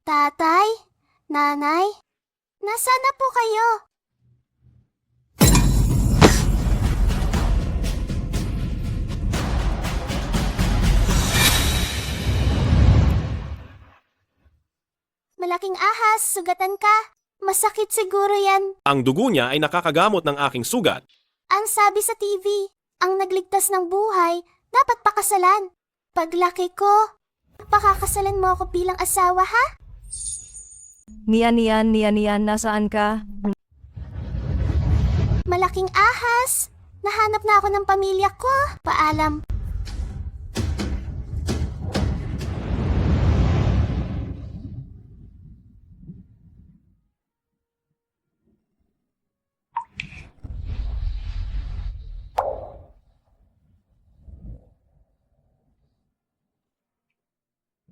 Tatay? Nanay? Nasaan na po kayo? Malaking ahas, sugatan ka. Masakit siguro yan. Ang dugo niya ay nakakagamot ng aking sugat. Ang sabi sa TV, ang nagligtas ng buhay, dapat pakasalan. Paglaki ko, pakakasalan mo ako bilang asawa, ha? Niyan, nasaan ka? Malaking ahas. Nahanap na ako ng pamilya ko. Paalam.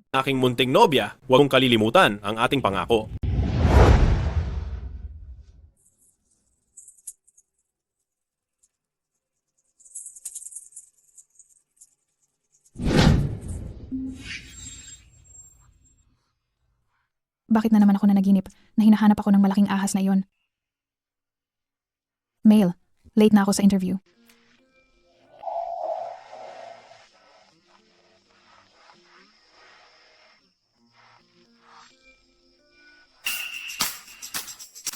Aking munting nobya, huwag mong kalilimutan ang ating pangako. Bakit na naman ako nanaginip na hinahanap ako ng malaking ahas na iyon? Mail, late na ako sa interview.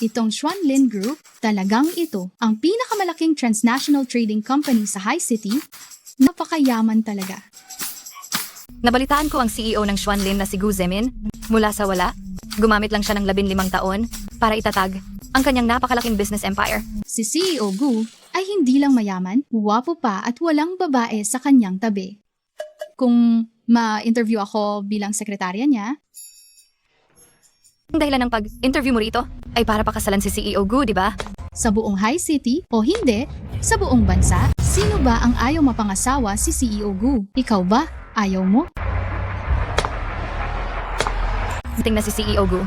Itong Xuanlin Group, talagang ito ang pinakamalaking transnational trading company sa High City. Napakayaman talaga. Nabalitaan ko ang CEO ng Xuanlin na si Gu Zemin. Mula sa wala, gumamit lang siya ng 15 taon para itatag ang kanyang napakalaking business empire. Si CEO Gu ay hindi lang mayaman, guwapo pa at walang babae sa kanyang tabi. Kung ma-interview ako bilang sekretarya niya, Ang dahilan ng pag-interview mo rito ay para pakasalan si CEO Gu, di ba? sa buong High City o hindi, sa buong bansa, sino ba ang ayaw mapangasawa si CEO Gu? Ikaw ba? Ayaw mo? Tingnan si CEO Gu.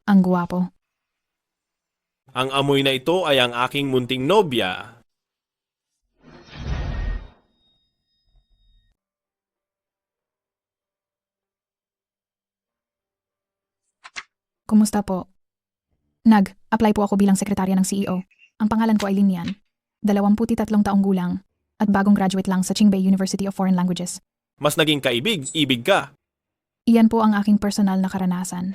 Ang guwapo. Ang amoy na ito ay ang aking munting nobya. Kumusta po? Apply po ako bilang sekretarya ng CEO. Ang pangalan ko ay Lin Yan. 23 taong gulang at bagong graduate lang sa Qingbei University of Foreign Languages. Mas naging ibig ka. Iyan po ang aking personal na karanasan.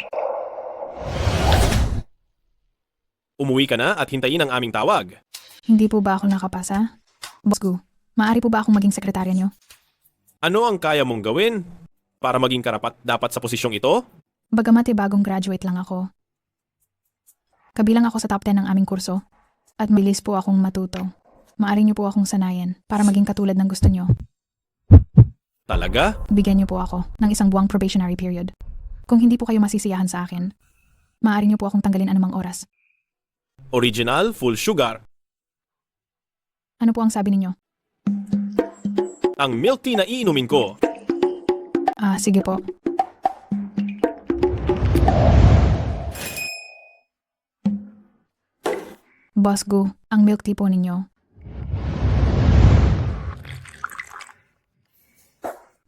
Umuwi ka na at hintayin ang aming tawag. Hindi po ba ako nakapasa? Boss Gu, maaari po ba akong maging sekretarya niyo? Ano ang kaya mong gawin para maging karapat dapat sa posisyong ito? Bagamat bagong graduate lang ako. Kabilang ako sa top 10 ng aming kurso at mabilis po akong matuto. Maaari niyo po akong sanayin para maging katulad ng gusto niyo. Talaga? Bigyan niyo po ako ng isang buwang probationary period. Kung hindi po kayo masisiyahan sa akin, maaari niyo po akong tanggalin anumang oras. Original, full sugar. Ano po ang sabi ninyo? Ang milk tea na iinumin ko. Sige po. Boss Gu, ang milk tea po ninyo.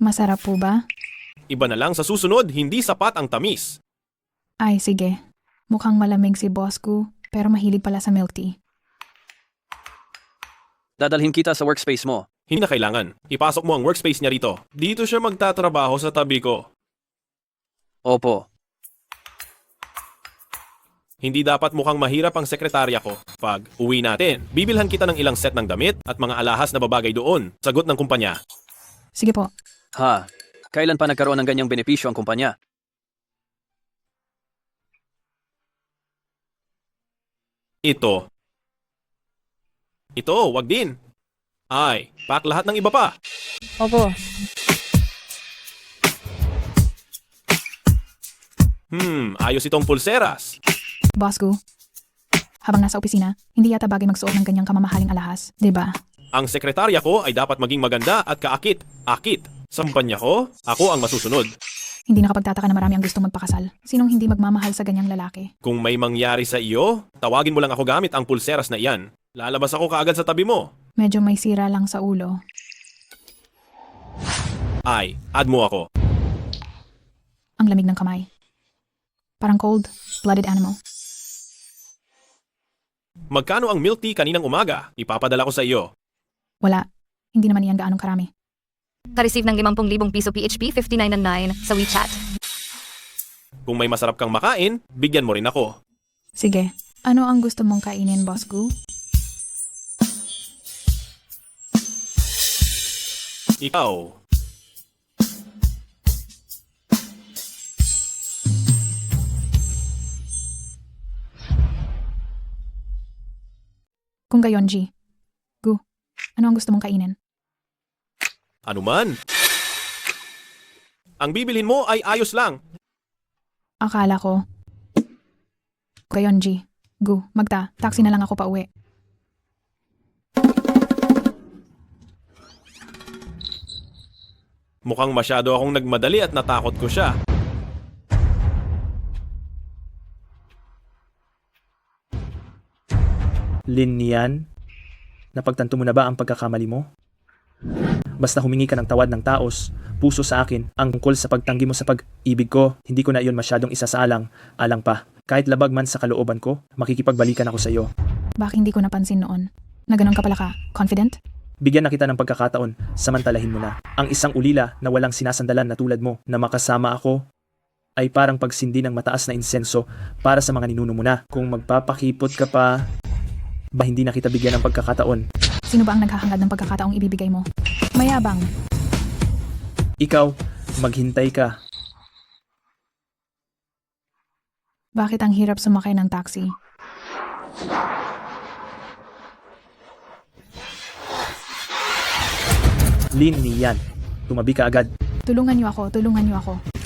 Masarap po ba? Iba na lang sa susunod, hindi sapat ang tamis. Ay, sige. Mukhang malamig si Boss Gu, pero mahilig pala sa milk tea. Dadalhin kita sa workspace mo. Hindi na kailangan. Ipasok mo ang workspace niya rito. Dito siya magtatrabaho sa tabi ko. Opo. Hindi dapat mukhang mahirap ang sekretarya ko. Pag uwi natin, bibilhan kita ng ilang set ng damit at mga alahas na babagay doon. Sagot ng kumpanya. Sige po. Ha? Kailan pa nagkaroon ng ganyang benepisyo ang kumpanya? Ito. Ito, wag din. Ay, pack lahat ng iba pa. Opo. Ayos itong pulseras. Boss Gu, habang nasa opisina, hindi yata bagay magsuot ng ganyang kamamahaling alahas, di ba? Ang sekretarya ko ay dapat maging maganda at kaakit. Akit. Sampanya ko? Ako ang masusunod. Hindi nakapagtataka na marami ang gustong magpakasal. Sinong hindi magmamahal sa ganyang lalaki? Kung may mangyari sa iyo, tawagin mo lang ako gamit ang pulseras na iyan. Lalabas ako kaagad sa tabi mo. Medyo may sira lang sa ulo. Ay, add mo ako. Ang lamig ng kamay. Parang cold-blooded animal. Magkano ang milk tea kaninang umaga? Ipapadala ko sa iyo. Wala. Hindi naman iyan gaanong karami. Ka-receive ng 50,000 piso PHP 5999 sa WeChat. Kung may masarap kang makain, bigyan mo rin ako. Sige. Ano ang gusto mong kainin, Boss Gu? Ikaw. Kung gayon, G. Gu, ano ang gusto mong kainin? Ano man? Ang bibilhin mo ay ayos lang. Akala ko. Gayon, G. Gu, taxi na lang ako pa uwi. Mukhang masyado akong nagmadali at natakot ko siya. Lin Nian, napagtanto mo na ba ang pagkakamali mo? Basta humingi ka ng tawad ng taos, puso sa akin, ang tungkol sa pagtanggi mo sa pag-ibig ko, hindi ko na iyon masyadong isasaalang, alang pa. Kahit labag man sa kalooban ko, makikipagbalikan ako sa iyo. Bakit hindi ko napansin noon? Na ganun ka pala ka? Confident? Bigyan na kita ng pagkakataon, samantalahin mo na. Ang isang ulila na walang sinasandalan na tulad mo, na makasama ako, ay parang pagsindi ng mataas na insenso para sa mga ninuno mo na. Kung magpapakipot ka pa, ba hindi na kita bigyan ng pagkakataon? Sino ba ang naghahangad ng pagkakataong ibibigay mo? Mayabang. Ikaw, maghintay ka. Bakit ang hirap sumakay ng taxi? Lin Nian, tumabi ka agad. Tulungan niyo ako, tulungan niyo ako.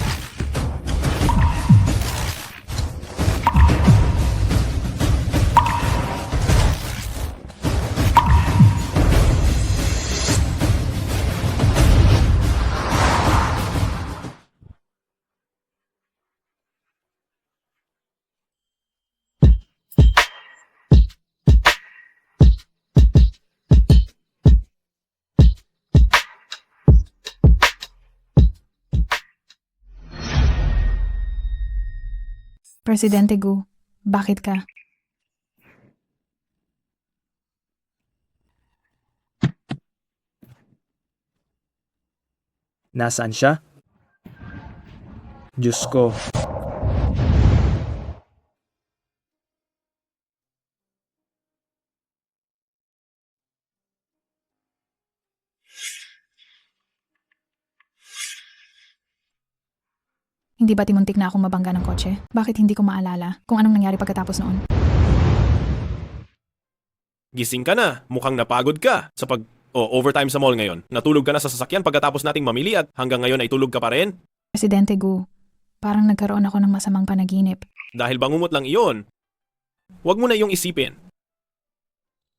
Presidente Gu, bakit ka? Nasaan siya? Diyos ko. Hindi ba timuntik na akong mabangga ng kotse? Bakit hindi ko maalala kung anong nangyari pagkatapos noon? Gising ka na, mukhang napagod ka sa overtime sa mall ngayon. Natulog ka na sa sasakyan pagkatapos nating mamili at hanggang ngayon ay tulog ka pa rin? Presidente Gu, parang nagkaroon ako ng masamang panaginip. Dahil bangungot lang iyon. Huwag mo na iyong isipin.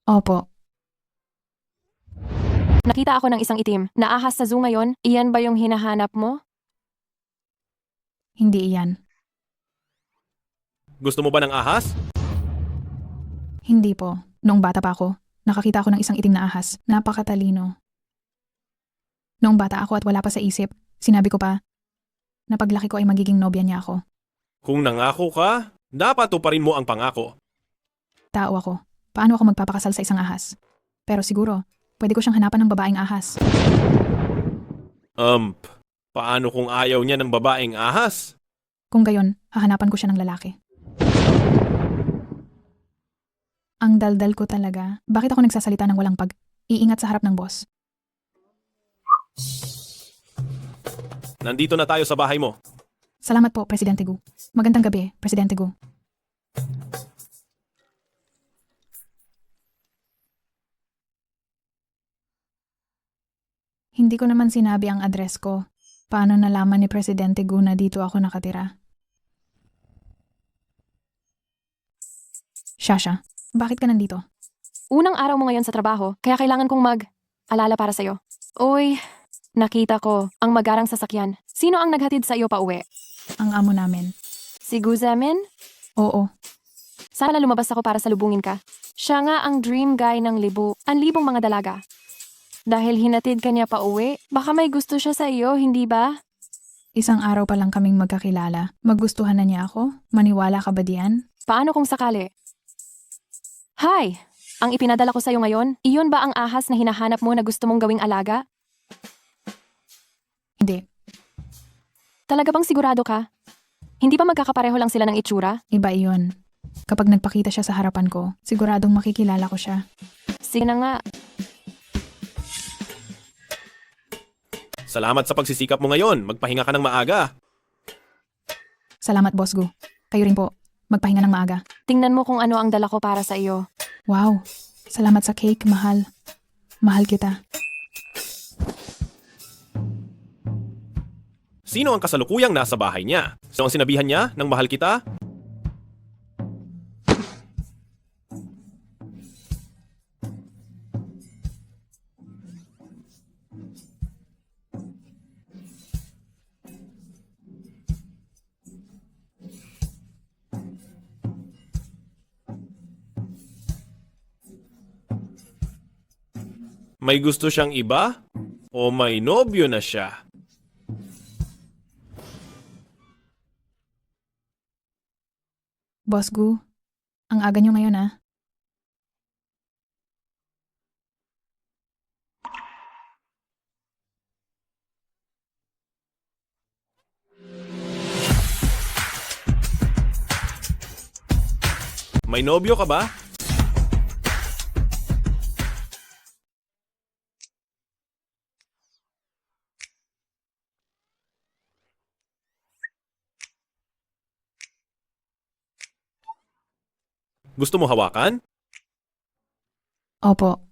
Opo, Nakita ako ng isang itim na ahas sa zoo ngayon. Iyan ba yung hinahanap mo? hindi iyan. Gusto mo ba ng ahas? Hindi po. Noong bata pa ako, nakakita ako ng isang itim na ahas. Napakatalino. Noong bata ako at wala pa sa isip, sinabi ko pa, na paglaki ko ay magiging nobya niya ako. Kung nangako ka, dapat tuparin mo ang pangako. Tao ako. Paano ako magpapakasal sa isang ahas? Pero siguro, pwede ko siyang hanapan ng babaeng ahas. Paano kung ayaw niya ng babaeng ahas? Kung gayon, hahanapan ko siya ng lalaki. Ang daldal ko talaga. Bakit ako nagsasalita ng walang pag-iingat sa harap ng boss? Nandito na tayo sa bahay mo. Salamat po, Presidente Gu. Magandang gabi, Presidente Gu. Hindi ko naman sinabi ang address ko. Paano nalaman ni Presidente Gu na dito ako nakatira? Shasha, bakit ka nandito? Unang araw mo ngayon sa trabaho, kaya kailangan kong mag-alala para sa'yo. Uy, Nakita ko, ang magarang sasakyan. Sino ang naghatid sa iyo pa uwi? Ang amo namin. Si Guzemin? Oo, Sana lumabas ako para salubungin ka. Siya nga ang dream guy ng libong mga dalaga. Dahil hinatid ka niya pa uwi, baka may gusto siya sa iyo, hindi ba? isang araw pa lang kaming magkakilala. Magustuhan na niya ako? Maniwala ka ba diyan? Paano kung sakali? Hi! Ang ipinadala ko sa iyo ngayon, iyon ba ang ahas na hinahanap mo na gusto mong gawing alaga? Hindi. Talaga bang sigurado ka? Hindi ba magkakapareho lang sila ng itsura? Iba iyon. Kapag nagpakita siya sa harapan ko, siguradong makikilala ko siya. Sige na nga. Salamat sa pagsisikap mo ngayon. Magpahinga ka ng maaga. Salamat, Boss Gu. Kayo rin po. Magpahinga ng maaga. Tingnan mo kung ano ang dala ko para sa iyo. Wow. Salamat sa cake, mahal. Mahal kita. Sino ang kasalukuyang nasa bahay niya? So ang sinabihan niya ng mahal kita? May gusto siyang iba? O may nobyo na siya? Boss Gu, ang aga niyo ngayon ah. May nobyo ka ba? Gusto mo hawakan? Opo.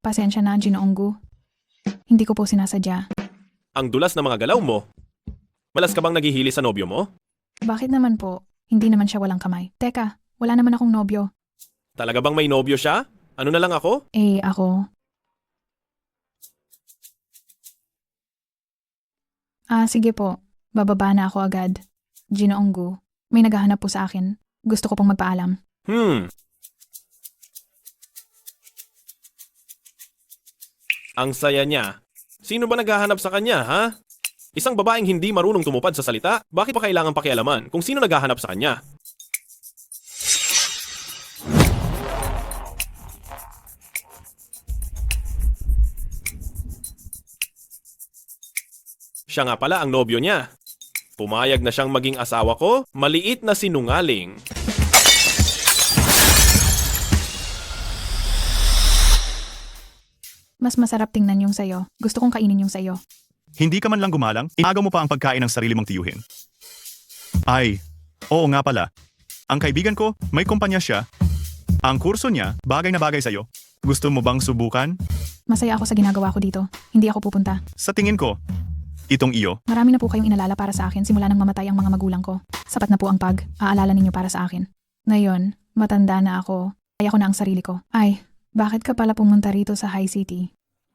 Pasensya na, Ginoong Gu. Hindi ko po sinasadya. Ang dulas na mga galaw mo. Malas ka bang naghihili sa nobyo mo? Bakit naman po? Hindi naman siya walang kamay. Teka, wala naman akong nobyo. Talaga bang may nobyo siya? Ano na lang ako? Ako. Sige po. Bababa na ako agad. Ginoong Gu, may naghahanap po sa akin. Gusto ko pong magpaalam. Ang saya niya. Sino ba naghahanap sa kanya, ha? Isang babaeng hindi marunong tumupad sa salita? Bakit pa kailangan pakialaman kung sino naghahanap sa kanya? Siya nga pala ang nobyo niya. Pumayag na siyang maging asawa ko, maliit na sinungaling. Mas masarap tingnan yung sayo. Gusto kong kainin yung sayo. Hindi ka man lang gumalang, inagaw mo pa ang pagkain ng sarili mong tiyuhin. Ay, oo nga pala. Ang kaibigan ko, may kumpanya siya. Ang kurso niya, bagay na bagay sa'yo. Gusto mo bang subukan? Masaya ako sa ginagawa ko dito. Hindi ako pupunta. Sa tingin ko, itong iyo, Marami na po kayong inalala para sa akin simula nang mamatay ang mga magulang ko. Sapat na po ang pag-aalala ninyo para sa akin. Ngayon, matanda na ako. Kaya ko na ang sarili ko. Ay, bakit ka pala pumunta rito sa High City?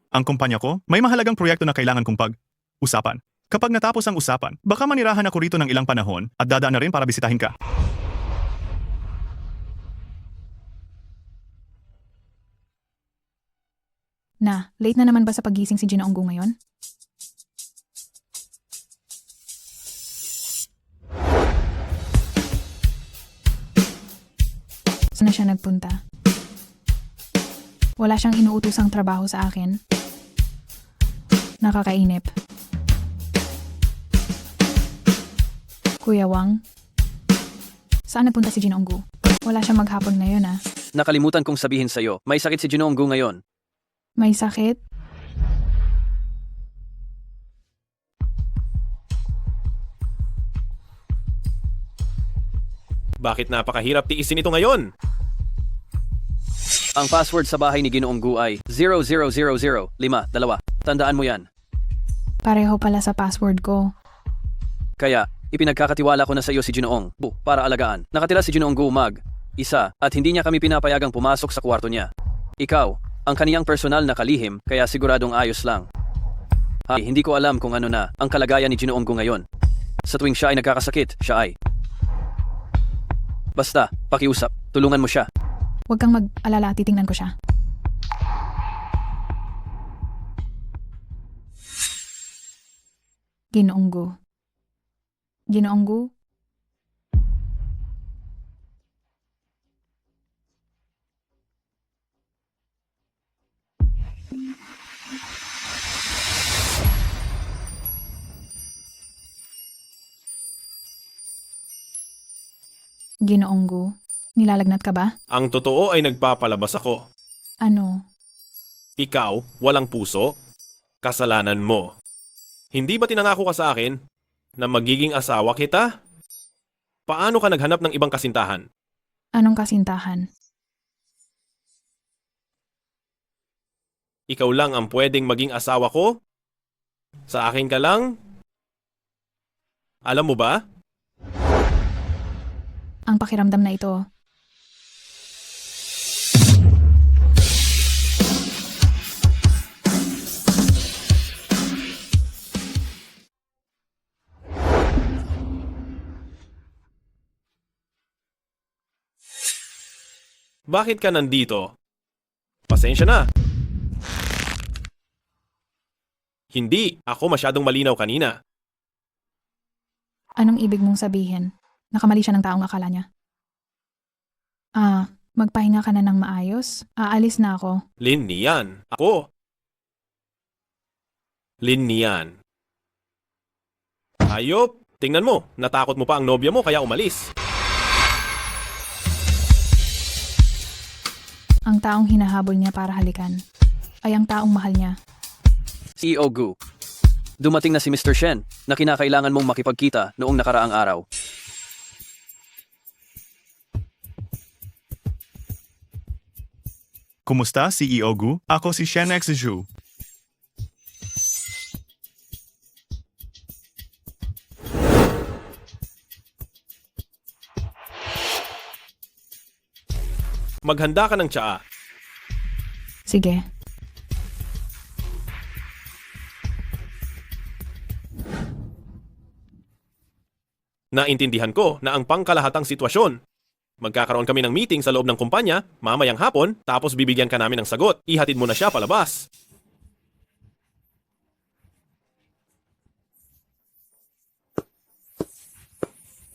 ang kumpanya ko, may mahalagang proyekto na kailangan kong pag-usapan. Kapag natapos ang usapan, baka manirahan ako rito ng ilang panahon at dadaan na rin para bisitahin ka. Late na naman ba sa pagising si Ginoong Gu ngayon? Saan na siya nagpunta? Wala siyang inuutosang trabaho sa akin. Nakakainip. Kuya Wang? Saan nagpunta si Ginoong Gu? Wala siyang maghapon ngayon ah. Nakalimutan kong sabihin sa'yo, may sakit si Ginoong Gu ngayon. May sakit? Bakit napakahirap tiisin ito ngayon? Ang password sa bahay ni Ginoong Gu ay 0000522. Tandaan mo yan. Pareho pala sa password ko. Kaya, ipinagkakatiwala ko na sa iyo si Ginoong Gu para alagaan. Nakatira si Ginoong Gu isa at hindi niya kami pinapayagang pumasok sa kwarto niya. Ikaw, ang kaniyang personal na kalihim, kaya siguradong ayos lang. Hindi ko alam kung ano na ang kalagayan ni Ginoong Gu ngayon. Sa tuwing siya ay nagkakasakit, siya ay... Basta, pakiusap, tulungan mo siya. Huwag kang mag-alala, titingnan ko siya. Ginoong Gu. Ginoong Gu? Ginoong Gu, nilalagnat ka ba? Ang totoo ay nagpapalabas ako. Ano? Ikaw, walang puso? Kasalanan mo. Hindi ba tinangako ka sa akin na magiging asawa kita? Paano ka naghanap ng ibang kasintahan? Anong kasintahan? Ikaw lang ang pwedeng maging asawa ko? Sa akin ka lang? Alam mo ba? Ang pakiramdam na ito. Bakit ka nandito? Pasensya na. Hindi, ako masyadong malinaw kanina. Anong ibig mong sabihin? Nakamali siya ng taong akala niya. Magpahinga ka na ng maayos? Aalis na ako. Lin Nian. Ako. Lin Nian. Hayop, tingnan mo. Natakot mo pa ang nobya mo kaya umalis. Ang taong hinahabol niya para halikan ay ang taong mahal niya. CEO Gu. Dumating na si Mr. Shen na kinakailangan mong makipagkita noong nakaraang araw. Kumusta, CEO Gu? Ako si Shen X Zhu. Maghanda ka ng tsaa. Sige. Naintindihan ko na ang pangkalahatang sitwasyon. Magkakaroon kami ng meeting sa loob ng kumpanya, mamayang hapon, tapos bibigyan ka namin ng sagot. Ihatid mo na siya palabas.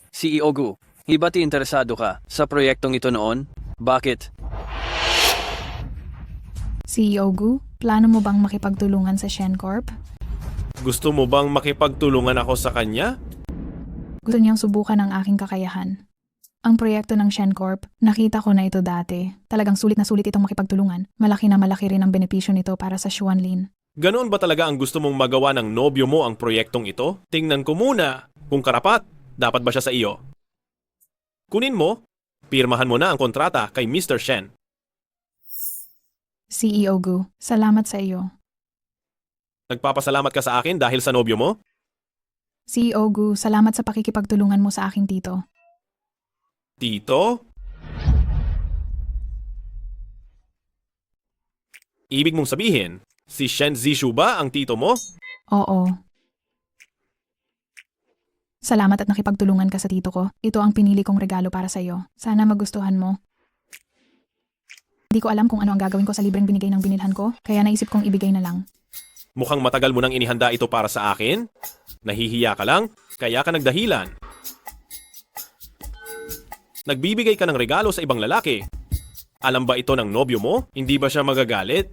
CEO Gu, hibati interesado ka sa proyektong ito noon? Bakit? CEO Gu, plano mo bang makipagtulungan sa Shen Corp? Gusto mo bang makipagtulungan ako sa kanya? Gusto niyang subukan ang aking kakayahan. Ang proyekto ng Shen Corp, nakita ko na ito dati. Talagang sulit na sulit itong makipagtulungan. Malaki na malaki rin ang benepisyo nito para sa Xuanlin. Ganoon ba talaga ang gusto mong magawa ng nobyo mo ang proyektong ito? Tingnan ko muna. Kung karapat, dapat ba siya sa iyo? Kunin mo, pirmahan mo na ang kontrata kay Mr. Shen. CEO Gu, salamat sa iyo. Nagpapasalamat ka sa akin dahil sa nobyo mo? CEO Gu, salamat sa pakikipagtulungan mo sa aking tito. Tito? Ibig mong sabihin, si Shen Zishu ba ang tito mo? Oo. Salamat at nakipagtulungan ka sa tito ko. Ito ang pinili kong regalo para sa iyo. Sana magustuhan mo. Hindi ko alam kung ano ang gagawin ko sa libreng binigay ng binilhan ko, kaya naisip kong ibigay na lang. Mukhang matagal mo nang inihanda ito para sa akin. Nahihiya ka lang, kaya ka nagdahilan. Nagbibigay ka ng regalo sa ibang lalaki. Alam ba ito ng nobyo mo? Hindi ba siya magagalit?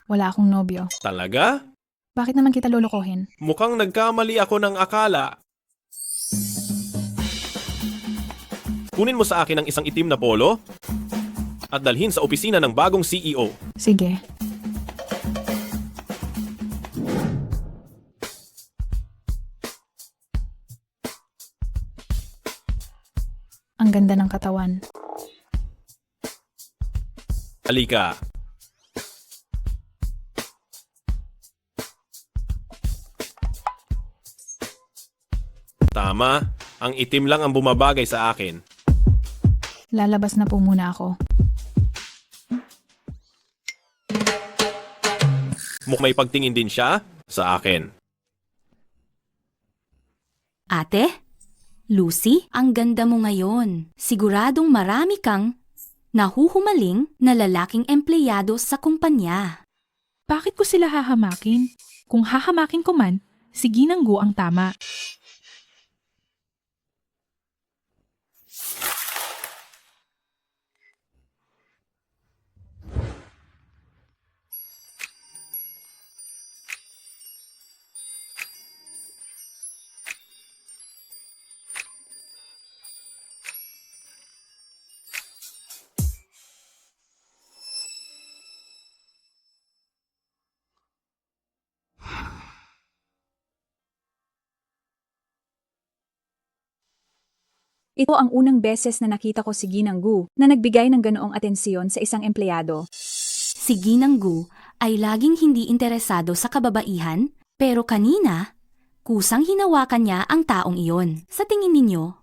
Wala akong nobyo. Talaga? Bakit naman kita lolokohin? Mukhang nagkamali ako ng akala. Kunin mo sa akin ang isang itim na polo at dalhin sa opisina ng bagong CEO. Sige. Ang ganda ng katawan. Halika. Tama, ang itim lang ang bumabagay sa akin. Lalabas na po muna ako. Mukhang may pagtingin din siya sa akin. Ate? Lucy, ang ganda mo ngayon. Siguradong marami kang nahuhumaling na lalaking empleyado sa kumpanya. Bakit ko sila hahamakin? Kung hahamakin ko man, si Ginang Gu ang tama. Ito ang unang beses na nakita ko si Ginang Gu na nagbigay ng ganoong atensyon sa isang empleyado. Si Ginang Gu ay laging hindi interesado sa kababaihan, pero kanina, kusang hinawakan niya ang taong iyon. Sa tingin ninyo,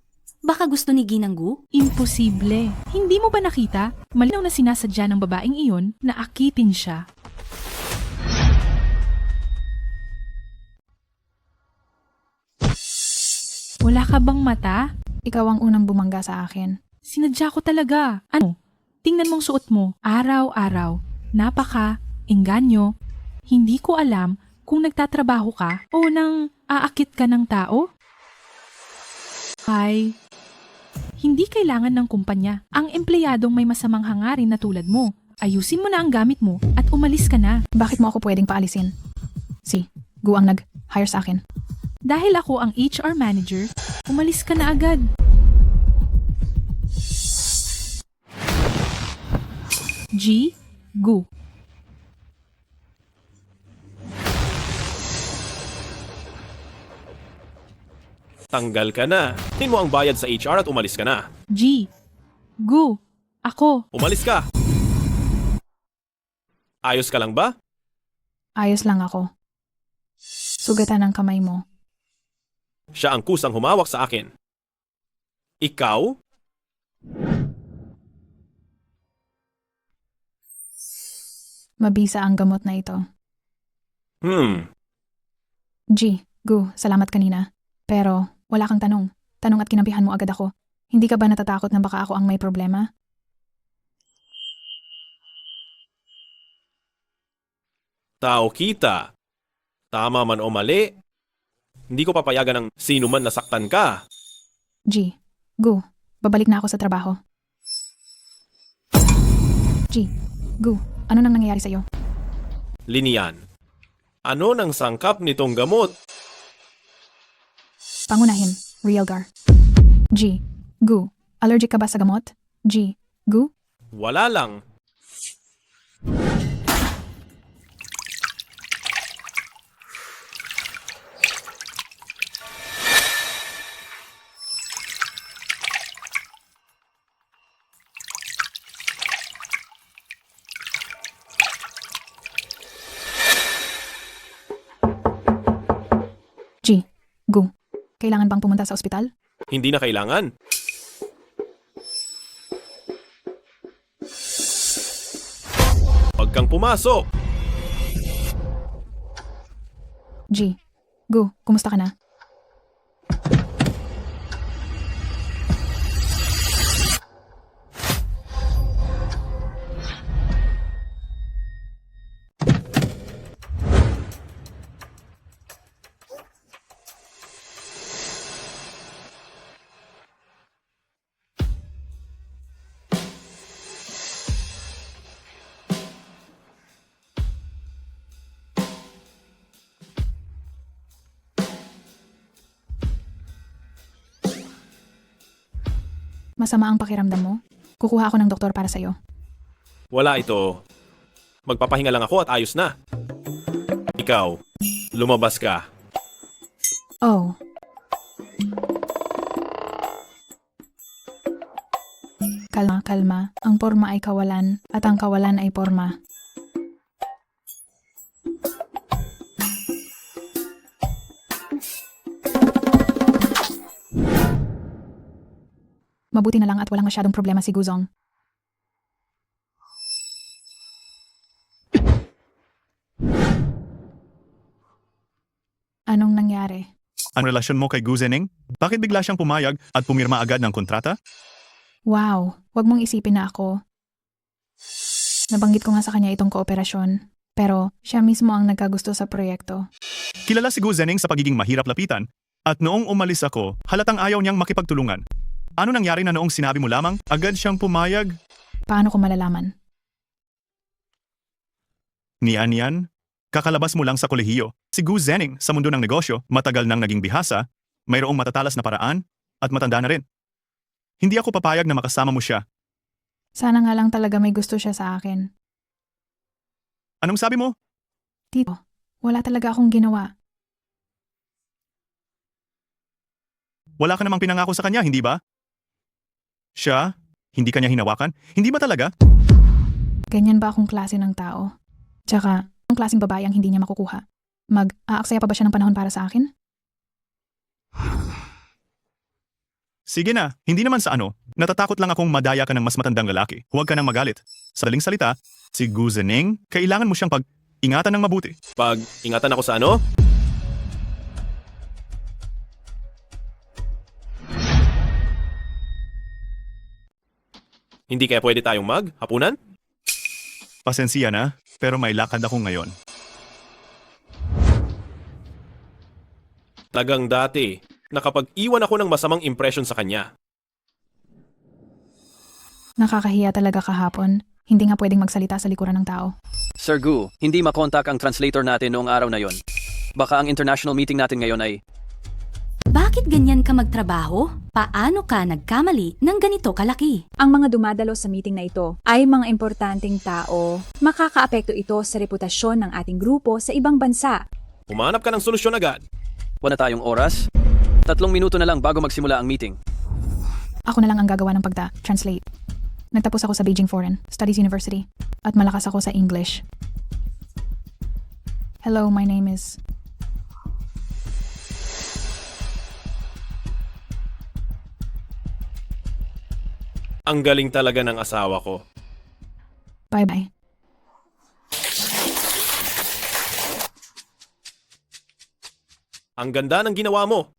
baka gusto ni Ginang Gu? Imposible. Hindi mo ba nakita? Malinaw na sinasadya ng babaeng iyon na akitin siya. Wala ka bang mata? Ikaw ang unang bumangga sa akin. Sinadya ko talaga. Ano? Tingnan mong suot mo. Araw-araw. Napaka-engganyo. Hindi ko alam kung nagtatrabaho ka o nang aakit ka ng tao. Ay, hindi kailangan ng kumpanya ang empleyadong may masamang hangarin na tulad mo. Ayusin mo na ang gamit mo at umalis ka na. Bakit mo ako pwedeng paalisin? Si Gu ang nag-hire sa akin. Dahil ako ang HR manager, umalis ka na agad. G. Gu. Tanggal ka na. Tin mo ang bayad sa HR at umalis ka na. G. Gu. Ako. Umalis ka! Ayos ka lang ba? Ayos lang ako. Sugatan ang kamay mo. Siya ang kusang humawak sa akin. Ikaw? Mabisa ang gamot na ito. G. Gu, salamat kanina. Pero wala kang tanong. Tanong at kinampihan mo agad ako. Hindi ka ba natatakot na baka ako ang may problema? Tao kita. Tama man o mali, hindi ko papayagan ng sino man nasaktan ka. G. Gu, babalik na ako sa trabaho. G. Gu, ano nang nangyayari sa'yo? Linian. Ano nang sangkap nitong gamot? Pangunahin, Realgar. G. Gu, allergic ka ba sa gamot? G. Gu? Wala lang. G. Gu, kailangan bang pumunta sa ospital? Hindi na kailangan. Huwag kang pumasok. G. Gu, kumusta ka na? Masama ang pakiramdam mo? Kukuha ako ng doktor para sa'yo. Wala ito. Magpapahinga lang ako at ayos na. Ikaw, lumabas ka. Oh. Kalma, kalma. Ang porma ay kawalan at ang kawalan ay porma. Mabuti na lang at walang masyadong problema si Guzong. Anong nangyari? Ang relasyon mo kay Gu Zening? Bakit bigla siyang pumayag at pumirma agad ng kontrata? Wow, wag mong isipin na ako. Nabanggit ko nga sa kanya itong kooperasyon. Pero siya mismo ang nagkagusto sa proyekto. Kilala si Gu Zening sa pagiging mahirap lapitan. At noong umalis ako, halatang ayaw niyang makipagtulungan. Ano nangyari na noong sinabi mo lamang, agad siyang pumayag? Paano ko malalaman? Niyan, kakalabas mo lang sa kolehiyo. Si Gu Zening sa mundo ng negosyo, matagal nang naging bihasa, mayroong matatalas na paraan, at matanda na rin. Hindi ako papayag na makasama mo siya. Sana nga lang talaga may gusto siya sa akin. Anong sabi mo? Tito, wala talaga akong ginawa. Wala ka namang pinangako sa kanya, hindi ba? Siya? Hindi kanya hinawakan? Hindi ba talaga? Ganyan ba akong klase ng tao? Tsaka, ang klaseng babae ang hindi niya makukuha? Mag-aaksaya pa ba siya ng panahon para sa akin? Sige na, hindi naman sa ano. Natatakot lang akong madaya ka ng mas matandang lalaki. Huwag ka nang magalit. Sa daling salita, si Gu Zening, kailangan mo siyang pag-ingatan ng mabuti. Pag-ingatan ako sa ano? Hindi kaya pwede tayong mag-hapunan? Pasensya na, pero may lakad ako ngayon. Tagang dati, nakapag-iwan ako ng masamang impression sa kanya. Nakakahiya talaga kahapon. Hindi nga pwedeng magsalita sa likuran ng tao. Sir Gu, hindi makontak ang translator natin noong araw na yon. Baka ang international meeting natin ngayon ay... Bakit ganyan ka magtrabaho? Paano ka nagkamali ng ganito kalaki? Ang mga dumadalo sa meeting na ito ay mga importanteng tao. Makakaapekto ito sa reputasyon ng ating grupo sa ibang bansa. Humanap ka ng solusyon agad. Wala tayong oras? 3 minuto na lang bago magsimula ang meeting. Ako na lang ang gagawa ng pagta-translate. Nagtapos ako sa Beijing Foreign Studies University at malakas ako sa English. Hello, my name is... Ang galing talaga ng asawa ko. Bye-bye. Ang ganda ng ginawa mo.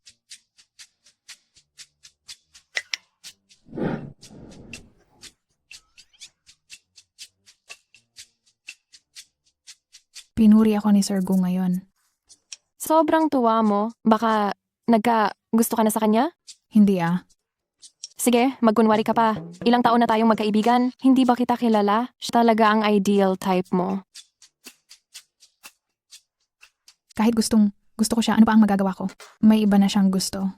Pinuri ako ni Sir Gu ngayon. Sobrang tuwa mo. Baka gusto ka na sa kanya? Hindi ah. Sige, magkunwari ka pa. Ilang taon na tayong magkaibigan. Hindi ba kita kilala? Siya talaga ang ideal type mo. Kahit gusto ko siya, ano pa ang magagawa ko? May iba na siyang gusto.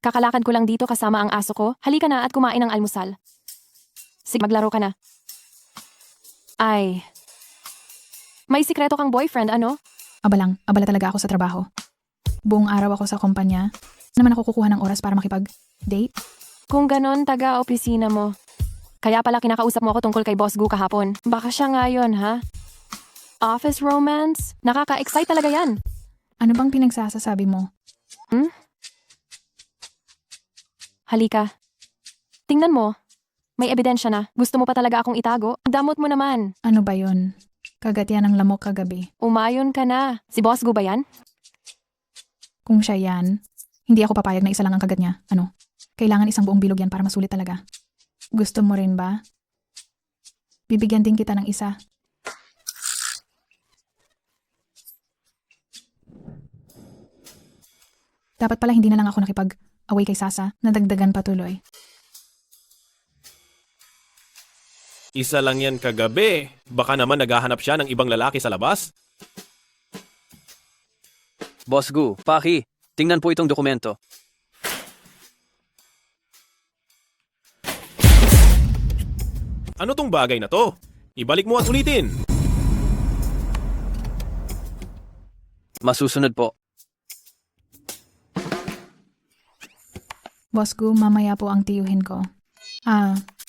Kakalakad ko lang dito kasama ang aso ko. Halika na at kumain ng almusal. Sige, maglaro ka na. Ay. May sikreto kang boyfriend, ano? Abala talaga ako sa trabaho. Buong araw ako sa kumpanya. Naman ako kukuha ng oras para makipag-date? Kung ganon, taga-opisina mo. Kaya pala kinakausap mo ako tungkol kay Boss Gu kahapon. Baka siya ngayon, ha? Office romance? Nakaka-excite talaga yan. Ano bang pinagsasasabi mo? Halika. Tingnan mo. May ebidensya na. Gusto mo pa talaga akong itago? Damot mo naman. Ano ba yun? Kagat yan ng lamok kagabi. Umayon ka na. Si Boss Gu ba yan? Kung siya yan, hindi ako papayag na isa lang ang kagat niya. Ano? Kailangan isang buong bilog yan para masulit talaga. Gusto mo rin ba? Bibigyan din kita ng isa. Dapat pala hindi na lang ako nakipag-away kay Sasa, nadagdagan patuloy. Isa lang yan kagabi. Baka naman naghahanap siya ng ibang lalaki sa labas. Boss Gu, Paki, tingnan po itong dokumento. Ano tong bagay na to? Ibalik mo at ulitin. Masusunod po. Boss Gu, mamaya po ang tiyuhin ko.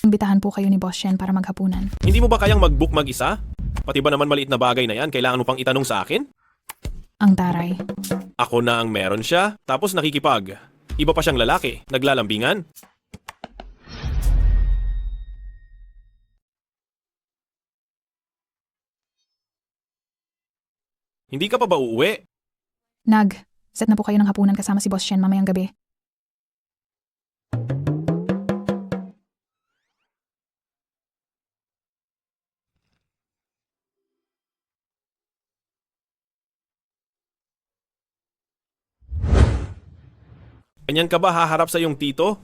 Imbitahan po kayo ni Boss Shen para maghapunan. Hindi mo ba kayang mag-book mag-isa? Pati ba naman maliit na bagay na yan, kailangan mo pang itanong sa akin? Ang taray. Ako na ang meron siya, tapos nakikipag. Iba pa siyang lalaki, naglalambingan. Hindi ka pa ba uuwi? Set na po kayo ng hapunan kasama si Boss Shen mamayang gabi. Ganyan ka ba haharap sa iyong tito?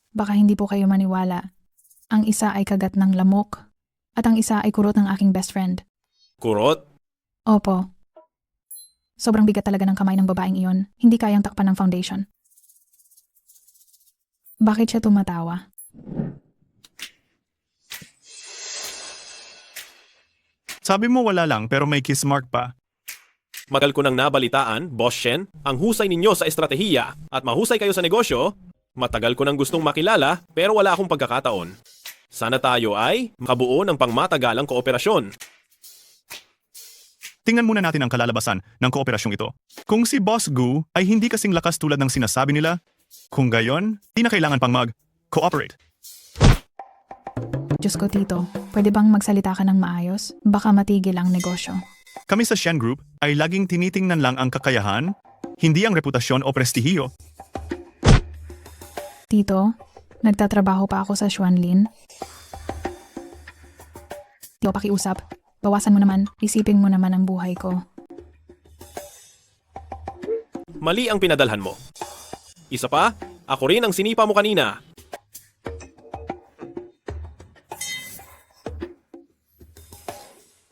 Baka hindi po kayo maniwala. Ang isa ay kagat ng lamok at ang isa ay kurot ng aking best friend. Kurot? Opo. Sobrang bigat talaga ng kamay ng babaeng iyon. Hindi kayang takpan ng foundation. Bakit siya tumatawa? Sabi mo wala lang pero may kiss mark pa. Magal ko nang nabalitaan, Boss Shen, ang husay ninyo sa estratehiya at mahusay kayo sa negosyo. Matagal ko nang gustong makilala pero wala akong pagkakataon. Sana tayo ay makabuo ng pangmatagalang kooperasyon. Tingnan muna natin ang kalalabasan ng kooperasyong ito. Kung si Boss Gu ay hindi kasing lakas tulad ng sinasabi nila, kung gayon, di na kailangan pang mag-cooperate. Diyos ko, Tito. Pwede bang magsalita ka ng maayos? Baka matigil ang negosyo. Kami sa Shen Group ay laging tinitingnan lang ang kakayahan, hindi ang reputasyon o prestihiyo. Tito, nagtatrabaho pa ako sa Xuanlin. Tito, pakiusap. Bawasan mo naman. Isipin mo naman ang buhay ko. Mali ang pinadalhan mo. Isa pa, ako rin ang sinipa mo kanina.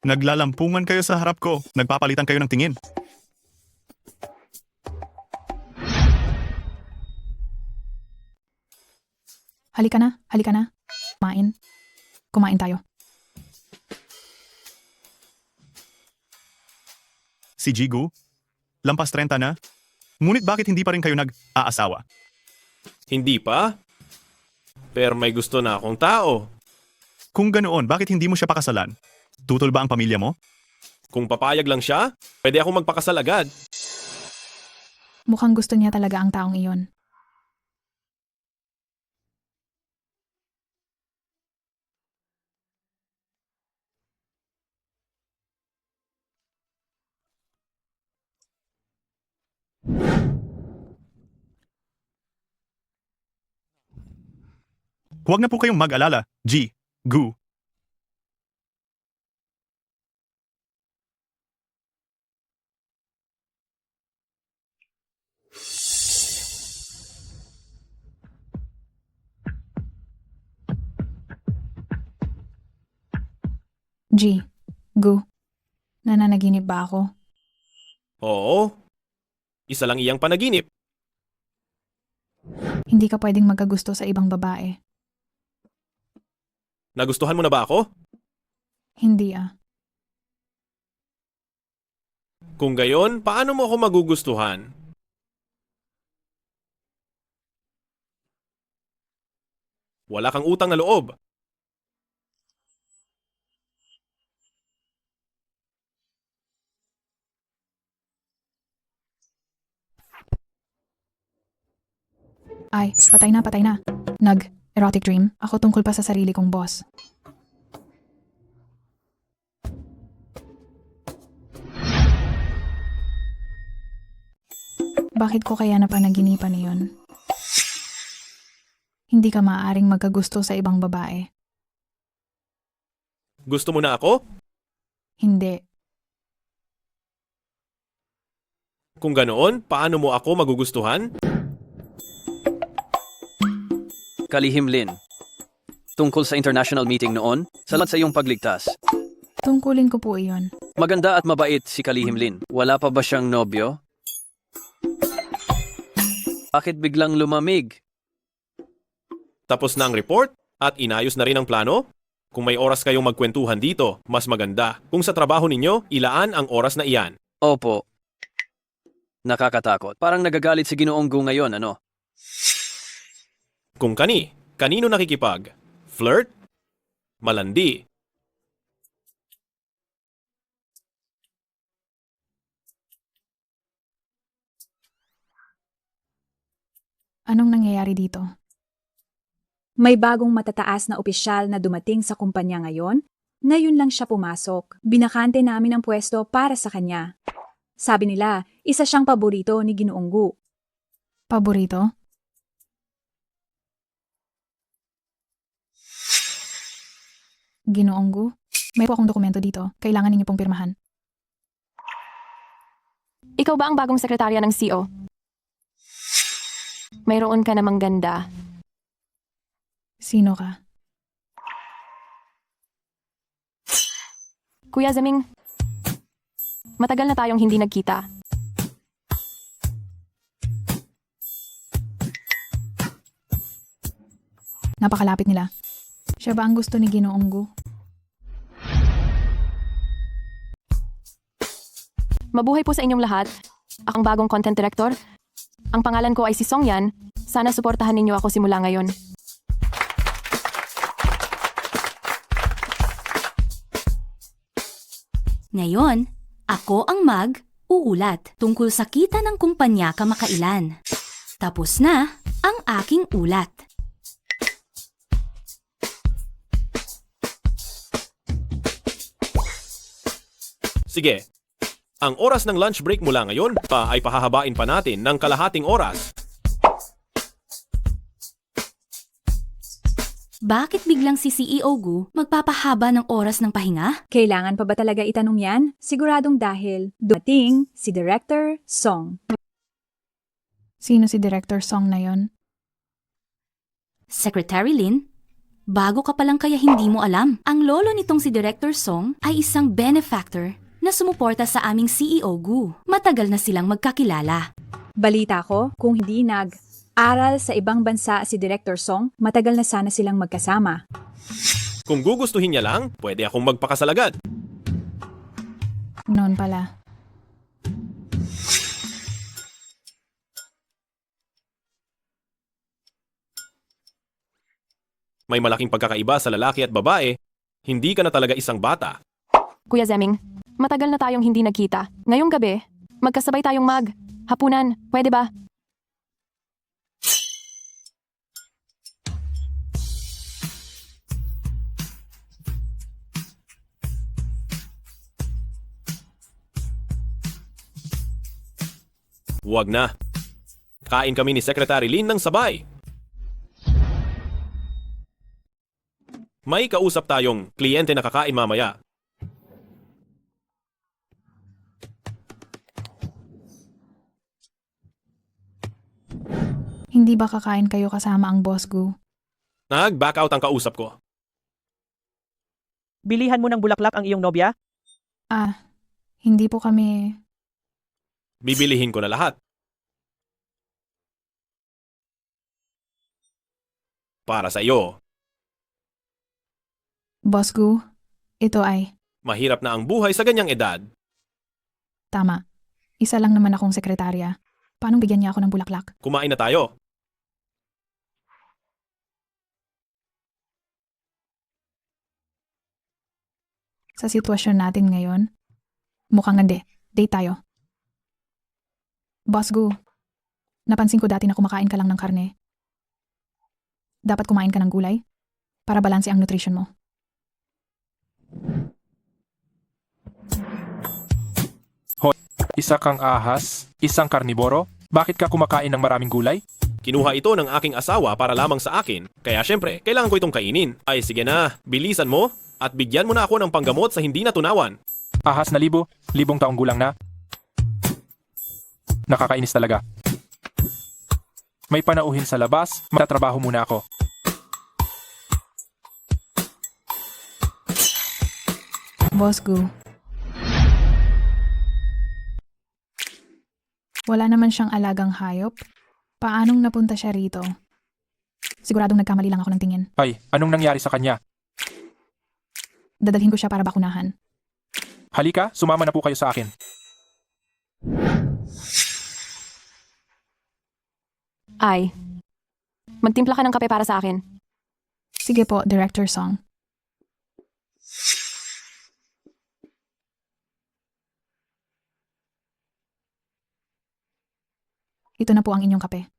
Naglalampungan kayo sa harap ko, nagpapalitan kayo ng tingin. Halika na. Kumain tayo. Si Jigu, lampas 30 na, ngunit bakit hindi pa rin kayo nag-aasawa? Hindi pa? Pero may gusto na akong tao. Kung ganoon, bakit hindi mo siya pakasalan? Tutol ba ang pamilya mo? Kung papayag lang siya, pwede akong magpakasal agad. Mukhang gusto niya talaga ang taong iyon. Huwag na po kayong mag-alala, Gu. Gu, nananaginip ba ako? Oo. Isa lang iyang panaginip. Hindi ka pwedeng magkagusto sa ibang babae. Nagustuhan mo na ba ako? Hindi Kung gayon, paano mo ako magugustuhan? Wala kang utang na loob. Ay, patay na. Erotic dream. Ako tungkol pa sa sarili kong boss. Bakit ko kaya napanaginipan iyon? Hindi ka maaaring magkagusto sa ibang babae. Gusto mo na ako? Hindi. Kung ganoon, paano mo ako magugustuhan? Kalihim Lin. Tungkol sa international meeting noon, salamat sa iyong pagligtas. Tungkulin ko po iyon. Maganda at mabait si Kalihim Lin. Wala pa ba siyang nobyo? Bakit biglang lumamig? Tapos na ang report at inayos na rin ang plano? Kung may oras kayong magkwentuhan dito, mas maganda. Kung sa trabaho ninyo, ilaan ang oras na iyan. Opo. Nakakatakot. Parang nagagalit si Ginoong Gu ngayon, ano? Kung kanino nakikipag? Flirt? Malandi? Anong nangyayari dito? May bagong matataas na opisyal na dumating sa kumpanya ngayon. Ngayon lang siya pumasok. Binakante namin ang pwesto para sa kanya. Sabi nila, isa siyang paborito ni Ginoong Gu. Paborito? Ginoong Gu? May po akong dokumento dito. Kailangan ninyo pong pirmahan. Ikaw ba ang bagong sekretarya ng CEO? Mayroon ka namang ganda. Sino ka? Kuya Zaming, matagal na tayong hindi nagkita. Napakalapit nila. Siya ba ang gusto ni Ginoong Gu? Mabuhay po sa inyong lahat. Akong bagong content director. Ang pangalan ko ay si Song Yan. Sana suportahan ninyo ako simula ngayon. Ngayon, ako ang uulat tungkol sa kita ng kumpanya kamakailan. Tapos na ang aking ulat. Sige. Ang oras ng lunch break mula ngayon ay pahahabain pa natin ng kalahating oras. Bakit biglang si CEO Gu magpapahaba ng oras ng pahinga? Kailangan pa ba talaga itanong yan? Siguradong dahil dumating si Director Song. Sino si Director Song na yon? Secretary Lin, bago ka pa lang kaya hindi mo alam. Ang lolo nitong si Director Song ay isang benefactor na sumuporta sa aming CEO Gu. Matagal na silang magkakilala. Balita ko, kung hindi nag-aral sa ibang bansa si Director Song, matagal na sana silang magkasama. Kung gugustuhin niya lang, pwede akong magpakasalagad. Noon pala. May malaking pagkakaiba sa lalaki at babae. Hindi ka na talaga isang bata. Kuya Zeming, matagal na tayong hindi nagkita. Ngayong gabi, magkasabay tayong hapunan. Pwede ba? Huwag na. Kain kami ni Secretary Lin ng sabay. May kausap tayong kliyente na kakain mamaya. Hindi ba kakain kayo kasama ang Boss Gu? Nag-back out ang kausap ko. Bilihan mo ng bulaklak ang iyong nobya? Hindi po kami... Bibilihin ko na lahat. Para sa iyo. Boss Gu, ito ay... Mahirap na ang buhay sa ganyang edad. Tama. Isa lang naman akong sekretarya. Paano bigyan niya ako ng bulaklak? Kumain na tayo. Sa sitwasyon natin ngayon, mukhang hindi. Date tayo. Boss Gu, napansin ko dati na kumakain ka lang ng karne. Dapat kumain ka ng gulay para balanse ang nutrition mo. Hoy, isa kang ahas, isang karniboro, bakit ka kumakain ng maraming gulay? Kinuha ito ng aking asawa para lamang sa akin. Kaya syempre, kailangan ko itong kainin. Ay sige na, bilisan mo at bigyan mo na ako ng panggamot sa hindi natunawan. Ahas na libong taong gulang na. Nakakainis talaga. May panauhin sa labas, matatrabaho muna ako. Boss Gu. Wala naman siyang alagang hayop. Paanong napunta siya rito? Siguradong nagkamali lang ako ng tingin. Ay, anong nangyari sa kanya? Dadalhin ko siya para bakunahan. Halika, sumama na po kayo sa akin. Ay, magtimpla ka ng kape para sa akin. Sige po, Director Song. Ito na po ang inyong kape.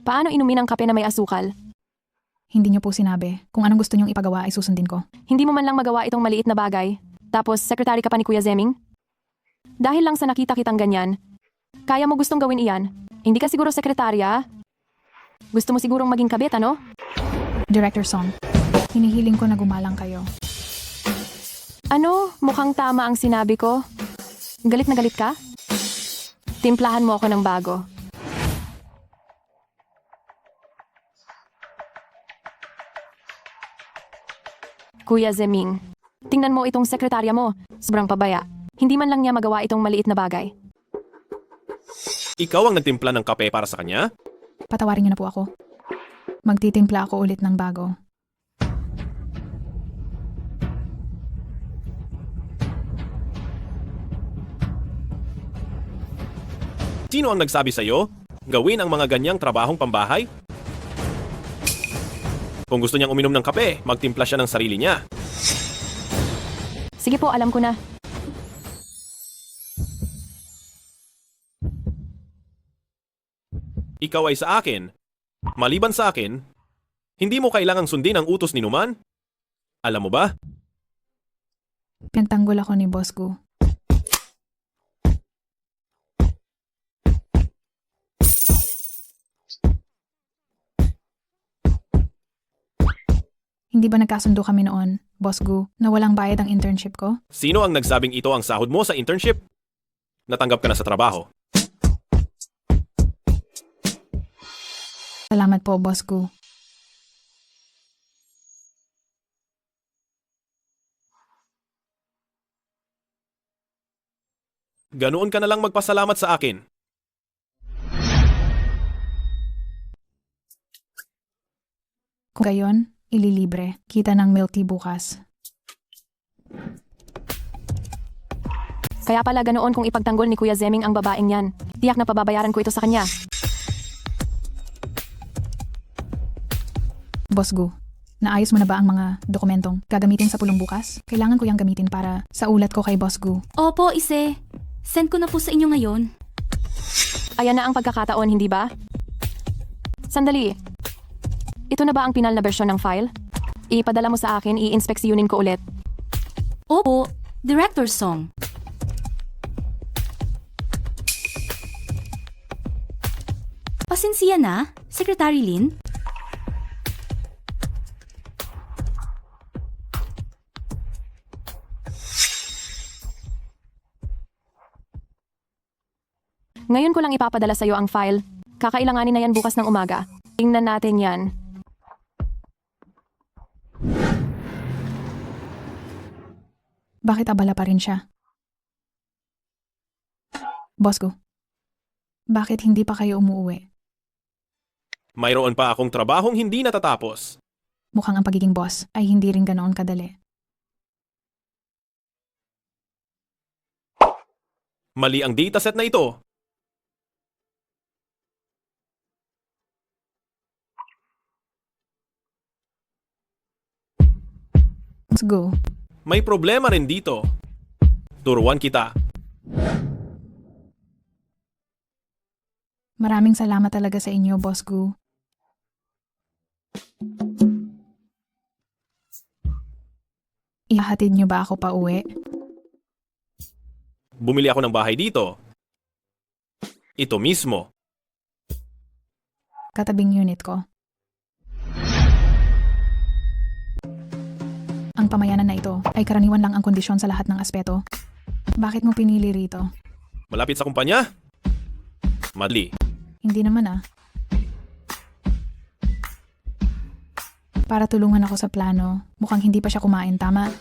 Paano inumin ang kape na may asukal? Hindi niyo po sinabi. Kung anong gusto niyong ipagawa ay susundin ko. Hindi mo man lang magawa itong maliit na bagay. Tapos, sekretary ka pa ni Kuya Zeming? Dahil lang sa nakita kitang ganyan, kaya mo gustong gawin iyan. Hindi ka siguro sekretarya? Gusto mo sigurong maging kabit, ano? Director Song, hinihiling ko na gumalang kayo. Ano? Mukhang tama ang sinabi ko. Galit na galit ka? Timplahan mo ako ng bago. Kuya Zeming, tingnan mo itong sekretarya mo. Sobrang pabaya. Hindi man lang niya magawa itong maliit na bagay. Ikaw ang nagtimpla ng kape para sa kanya? Patawarin niyo na po ako. Magtitimpla ako ulit ng bago. Sino ang nagsabi sa'yo? Gawin ang mga ganyang trabahong pambahay? Kung gusto niyang uminom ng kape, magtimpla siya ng sarili niya. Sige po, alam ko na. Ikaw ay sa akin. Maliban sa akin, hindi mo kailangang sundin ang utos ni Numan. Alam mo ba? Pinagtanggol ako ni Boss Gu. Hindi ba nagkasundo kami noon, Boss Gu, na walang bayad ang internship ko? Sino ang nagsabing ito ang sahod mo sa internship? Natanggap ka na sa trabaho. Salamat po, Boss Gu. Ganoon ka na lang magpasalamat sa akin. Kung gayon, ililibre. Kita ng milk tea bukas. Kaya pala ganoon kung ipagtanggol ni Kuya Zeming ang babaeng yan. Tiyak na pababayaran ko ito sa kanya. Boss Gu, naayos mo na ba ang mga dokumentong gagamitin sa pulong bukas? Kailangan ko yung gamitin para sa ulat ko kay Boss Gu. Opo, Ise. Send ko na po sa inyo ngayon. Ayan na ang pagkakataon, hindi ba? Sandali. Ito na ba ang pinal na bersyon ng file? Ipadala mo sa akin, i-inspeksyonin ko ulit. Opo, Director Song. Pasensiya na, Secretary Lin. Ngayon ko lang ipapadala sa iyo ang file. Kakailanganin na yan bukas ng umaga. Tingnan natin yan. Bakit abala pa rin siya? Boss Gu, bakit hindi pa kayo umuwi? Mayroon pa akong trabahong hindi natatapos. Mukhang ang pagiging boss ay hindi rin ganoon kadali. Mali ang dataset na ito. Boss Gu, May problema rin dito. Turuan kita. maraming salamat talaga sa inyo, Boss Gu. Ihahatid niyo ba ako pa uwi? Bumili ako ng bahay dito. Ito mismo. Katabing unit ko. Ang pamayanan na ito ay karaniwan lang ang kondisyon sa lahat ng aspeto. Bakit mo pinili rito? Malapit sa kumpanya? Madli. Hindi naman ah. Para tulungan ako sa plano. Mukhang hindi pa siya kumain, tama?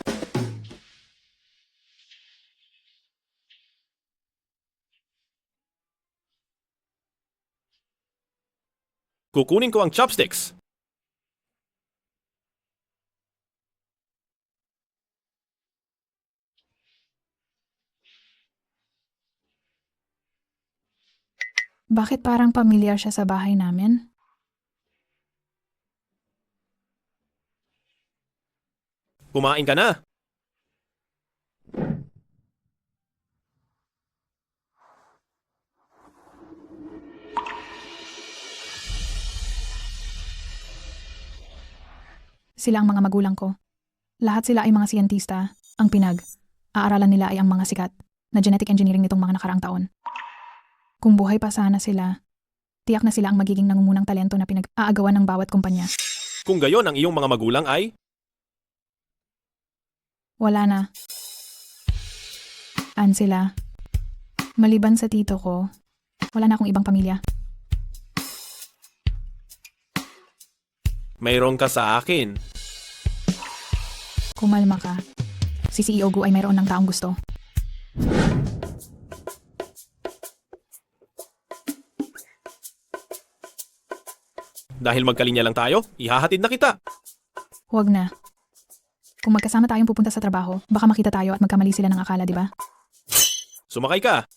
Kukunin ko ang chopsticks. Bakit parang pamilyar siya sa bahay namin? Kumain ka na. Sila ang mga magulang ko. Lahat sila ay mga siyentista. Ang aaralan nila ay ang mga sikat na genetic engineering nitong mga nakaraang taon. Kung buhay pa sana sila, tiyak na sila ang magiging nangungunang talento na pinag-aagawan ng bawat kumpanya. Kung gayon ang iyong mga magulang ay... Wala na. Sila. Maliban sa tito ko, wala na akong ibang pamilya. Mayroon ka sa akin. Kumalma ka. Si CEO Gu ay mayroon ng taong gusto. Dahil magkalinya lang tayo, ihahatid na kita. Huwag na. Kung magkasama tayong pupunta sa trabaho, baka makita tayo at magkamali sila ng akala, di ba? Sumakay ka.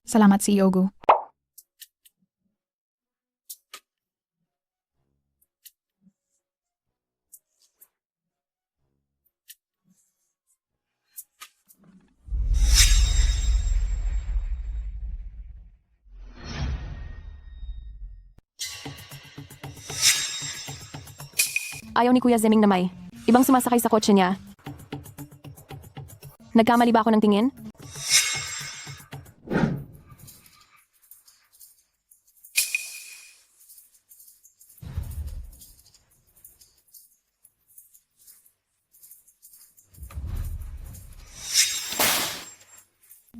Salamat, CEO Gu. Ayaw ni Kuya Zeming na may ibang sumasakay sa kotse niya. Nagkamali ba ako ng tingin?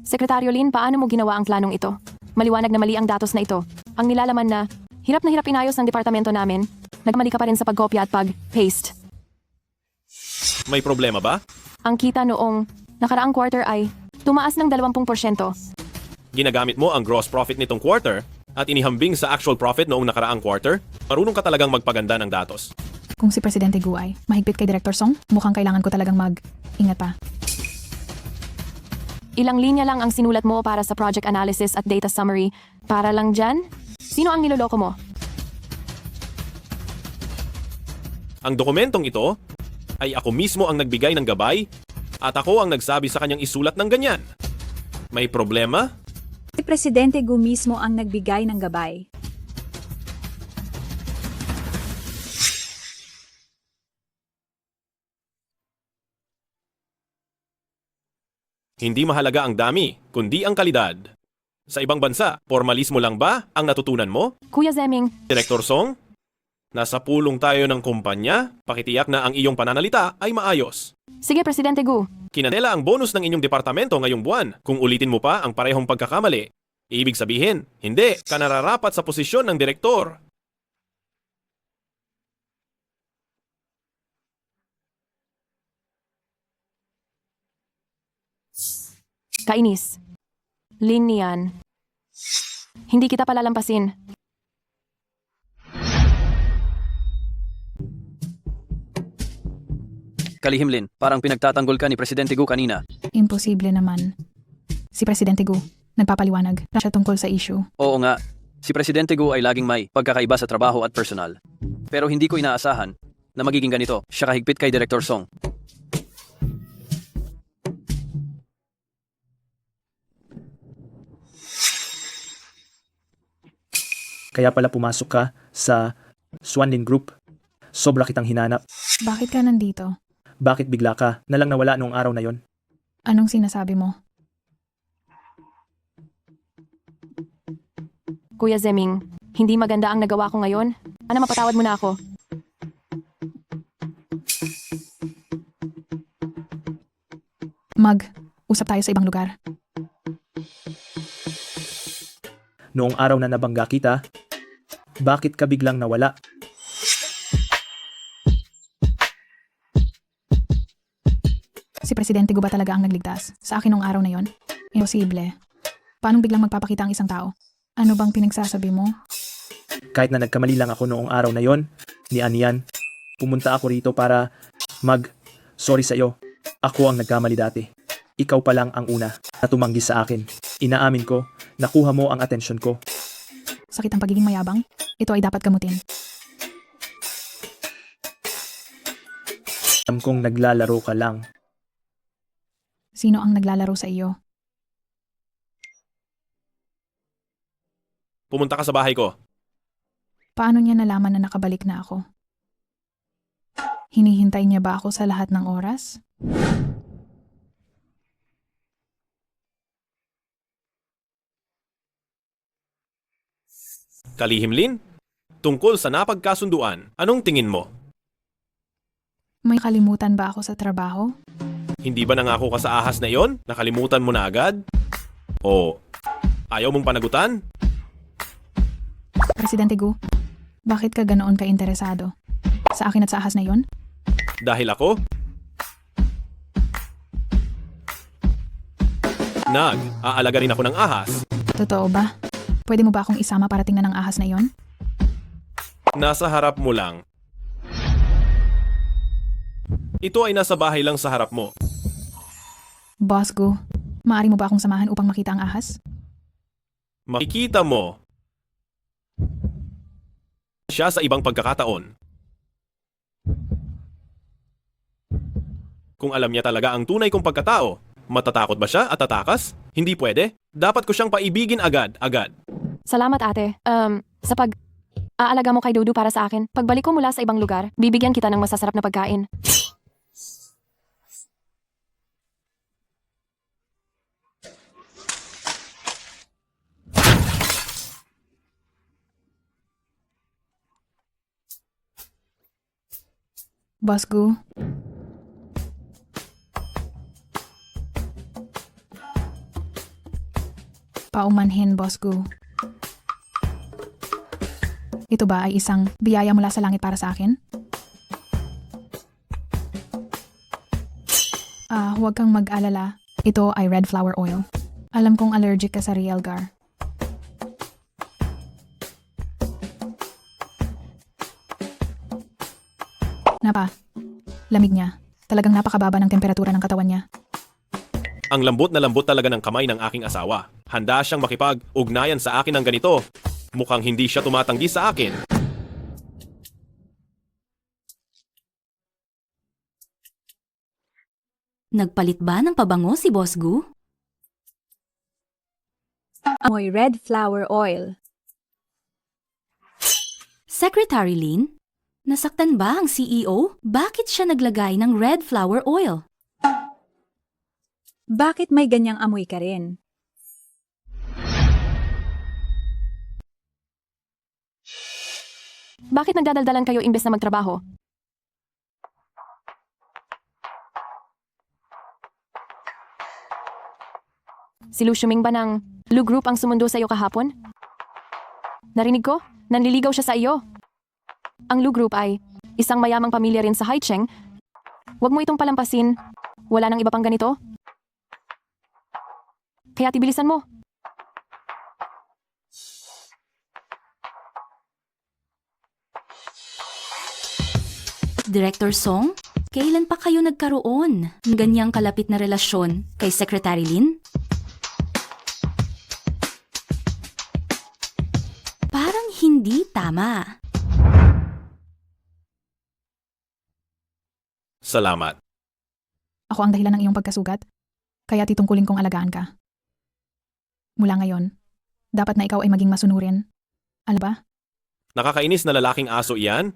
Sekretaryo Lin, paano mo ginawa ang planong ito? Maliwanag na mali ang datos na ito. Ang nilalaman na hirap inayos ng departamento namin. Nagmali ka pa rin sa pagkopya at pag-paste. May problema ba? Ang kita noong nakaraang quarter ay tumaas ng 20%. Ginagamit mo ang gross profit nitong quarter at inihambing sa actual profit noong nakaraang quarter? Marunong ka talagang magpaganda ng datos. Kung si Presidente Gu ay mahigpit kay Director Song, mukhang kailangan ko talagang mag-ingat pa. Ilang linya lang ang sinulat mo para sa project analysis at data summary. Para lang dyan? Sino ang niloloko mo? Ang dokumentong ito ay ako mismo ang nagbigay ng gabay at ako ang nagsabi sa kanyang isulat ng ganyan. May problema? Si Presidente Gu mismo ang nagbigay ng gabay. Hindi mahalaga ang dami, kundi ang kalidad. Sa ibang bansa, formalismo lang ba ang natutunan mo? Kuya Zeming, Director Song, nasa pulong tayo ng kumpanya, pakitiyak na ang iyong pananalita ay maayos. sige Presidente Gu. Kinanela ang bonus ng inyong departamento ngayong buwan. Kung ulitin mo pa ang parehong pagkakamali, ibig sabihin, hindi ka nararapat sa posisyon ng direktor. Kainis. Lin yan. Hindi kita palalampasin. Kalihim Lin, parang pinagtatanggol ka ni Presidente Gu kanina. Imposible naman. Si Presidente Gu, nagpapaliwanag na siya tungkol sa issue. Oo nga, si Presidente Gu ay laging may pagkakaiba sa trabaho at personal. Pero hindi ko inaasahan na magiging ganito siya kahigpit kay Director Song. Kaya pala pumasok ka sa Swanlin Group. Sobra kitang hinanap. Bakit ka nandito? Bakit bigla ka na lang nawala noong araw na yon? Anong sinasabi mo? Kuya Zeming, hindi maganda ang nagawa ko ngayon. Mapatawad mo na ako. Mag-usap tayo sa ibang lugar. Noong araw na nabangga kita, bakit ka biglang nawala? Si Presidente Gu ba talaga ang nagligtas sa akin nung araw na yon? Imposible. Paano biglang magpapakita ang isang tao? Ano bang pinagsasabi mo? Kahit na nagkamali lang ako noong araw na yon, ni Anian, pumunta ako rito para sorry sa iyo. Ako ang nagkamali dati. Ikaw pa lang ang una na tumanggi sa akin. Inaamin ko, nakuha mo ang atensyon ko. Sakit ang pagiging mayabang? Ito ay dapat gamutin. Alam kong naglalaro ka lang. Sino ang naglalaro sa iyo? Pumunta ka sa bahay ko. Paano niya nalaman na nakabalik na ako? Hinihintay niya ba ako sa lahat ng oras? Kalihimlin? Tungkol sa napagkasunduan, anong tingin mo? May kalimutan ba ako sa trabaho? Hindi ba nangako ka sa ahas na iyon? Nakalimutan mo na agad? O ayaw mong panagutan? Presidente Gu, bakit ka ganoon ka-interesado? Sa akin at sa ahas na yon? Dahil ako? Aalaga rin ako ng ahas. Totoo ba? Pwede mo ba akong isama para tingnan ang ahas na yon? Nasa harap mo lang. Ito ay nasa bahay lang sa harap mo. Boss Gu, maaari mo ba akong samahan upang makita ang ahas? Makikita mo siya sa ibang pagkakataon. Kung alam niya talaga ang tunay kong pagkatao, matatakot ba siya at tatakas? Hindi pwede. Dapat ko siyang paibigin agad. Salamat ate. Aalaga mo kay Dudu para sa akin. Pagbalik ko mula sa ibang lugar, bibigyan kita ng masasarap na pagkain. Boss Gu, paumanhin, Boss Gu. Ito ba ay isang biyaya mula sa langit para sa akin? Huwag kang mag-alala. Ito ay red flower oil. Alam kong allergic ka sa Realgar. Lamig niya. Talagang napakababa ng temperatura ng katawan niya. Ang lambot na lambot talaga ng kamay ng aking asawa. Handa siyang makipag-ugnayan sa akin ng ganito. Mukhang hindi siya tumatanggi sa akin. Nagpalit ba ng pabango si Boss Gu? Amoy red flower oil. Secretary Lin? Nasaktan ba ang CEO? Bakit siya naglagay ng red flower oil? Bakit may ganyang amoy ka rin? Bakit nagdadaldalan kayo imbes na magtrabaho? Si Lu Shuming ba ng Lu Group ang sumundo sa iyo kahapon? Narinig ko, nanliligaw siya sa iyo. Ang Lu Group ay isang mayamang pamilya rin sa Haicheng. Huwag mo itong palampasin. Wala nang iba pang ganito. Kaya tibilisan mo. Director Song, kailan pa kayo nagkaroon ng ganyang kalapit na relasyon kay Secretary Lin? Parang hindi tama. Salamat. Ako ang dahilan ng iyong pagkasugat, kaya titungkulin kong alagaan ka. Mula ngayon, dapat na ikaw ay maging masunurin. Alam ba? Nakakainis na lalaking aso iyan.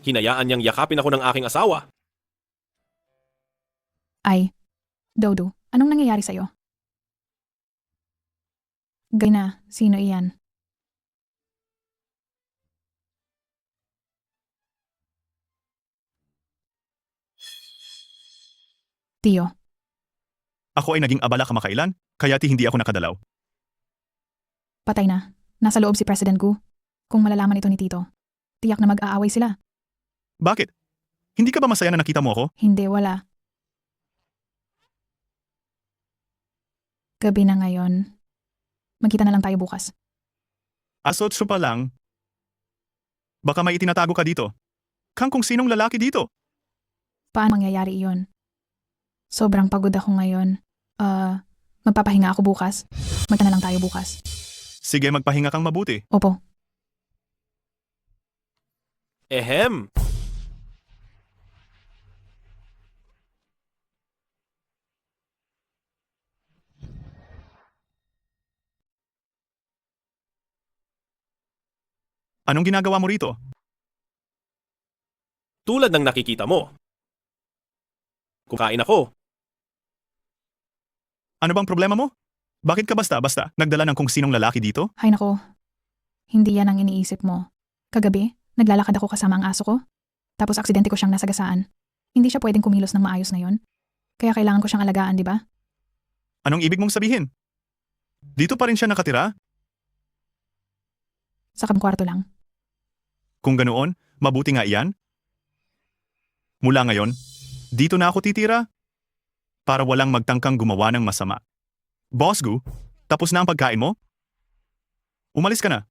Hinayaan niyang yakapin ako ng aking asawa. Ay, Dodo, anong nangyayari sa'yo? Gay na, sino iyan? Tio, Ako ay naging abala kamakailan, kaya't hindi ako nakadalaw. Patay na. Nasa loob si President Gu. Kung malalaman ito ni Tito, tiyak na mag-aaway sila. Bakit? Hindi ka ba masaya na nakita mo ako? Hindi, wala. Gabi na ngayon. Magkita na lang tayo bukas. Asotso pa lang. Baka may itinatago ka dito. Kang kung sinong lalaki dito. Paano mangyayari iyon? Sobrang pagod ako ngayon. Magpapahinga ako bukas. Magkita na lang tayo bukas. Sige, magpahinga kang mabuti. Opo. Ehem! Anong ginagawa mo rito? Tulad ng nakikita mo. Kukain ako. Ano bang problema mo? Bakit ka basta-basta nagdala ng kung sinong lalaki dito? Hay nako. Hindi yan ang iniisip mo. Kagabi, naglalakad ako kasama ang aso ko. Tapos aksidente ko siyang nasagasaan. Hindi siya pwedeng kumilos ng maayos ngayon. Kaya kailangan ko siyang alagaan, di ba? Anong ibig mong sabihin? Dito pa rin siya nakatira? Sa kwarto lang. Kung ganoon, mabuti nga iyan. Mula ngayon, dito na ako titira para walang magtangkang gumawa ng masama. Boss Gu, tapos na ang pagkain mo? Umalis ka na.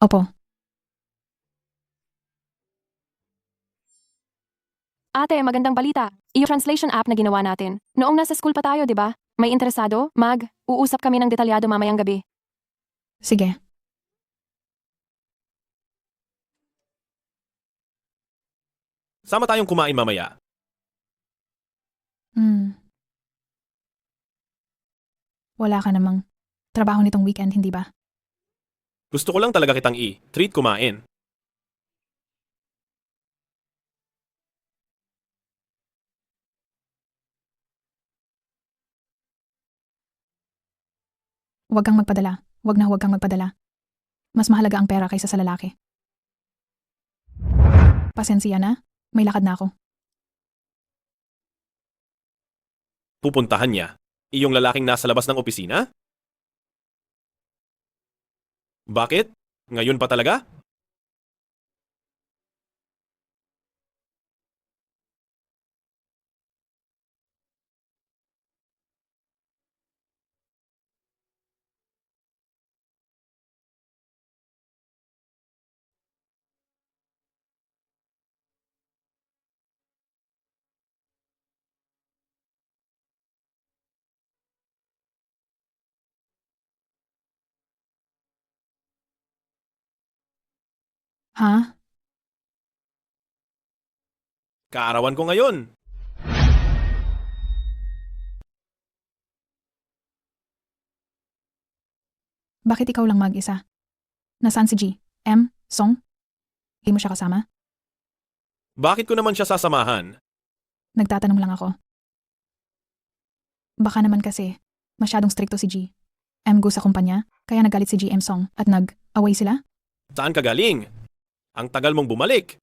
Opo. Ate, magandang balita. Iyo translation app na ginawa natin. Noong nasa school pa tayo, di ba? May interesado? Uusap kami ng detalyado mamayang gabi. Sige. Sama tayong kumain mamaya. Wala ka namang trabaho nitong weekend, hindi ba? Gusto ko lang talaga kitang treat kumain. Huwag kang magpadala. Huwag kang magpadala. Mas mahalaga ang pera kaysa sa lalaki. Pasensya na. May lakad na ako. Pupuntahan niya. Iyong lalaking nasa labas ng opisina? Bakit? Ngayon pa talaga? Ha? Kaarawan ko ngayon. Bakit ikaw lang mag-isa? Nasaan si G? M? Song? Hindi mo siya kasama? Bakit ko naman siya sasamahan? Nagtatanong lang ako. Baka naman kasi masyadong stricto si G. M go sa kumpanya, kaya nagalit si G M Song at nag-away sila? Saan ka galing? Ang tagal mong bumalik.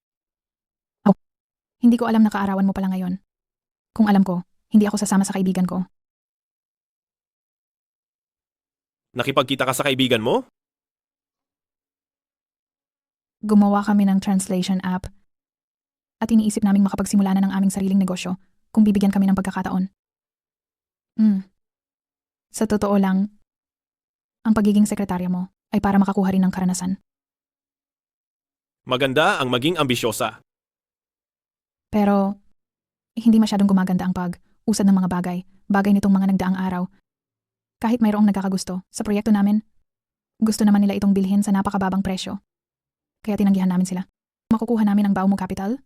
Hindi ko alam na kaarawan mo pala ngayon. Kung alam ko, hindi ako sasama sa kaibigan ko. Nakipagkita ka sa kaibigan mo? Gumawa kami ng translation app at iniisip naming makapagsimula na ng aming sariling negosyo kung bibigyan kami ng pagkakataon. Sa totoo lang, ang pagiging sekretarya mo ay para makakuha rin ng karanasan. Maganda ang maging ambisyosa. Pero, hindi masyadong gumaganda ang pag-usad ng mga bagay nitong mga nagdaang araw. Kahit mayroong nagkakagusto sa proyekto namin, gusto naman nila itong bilhin sa napakababang presyo. Kaya tinanggihan namin sila. Makukuha namin ang Baumo Capital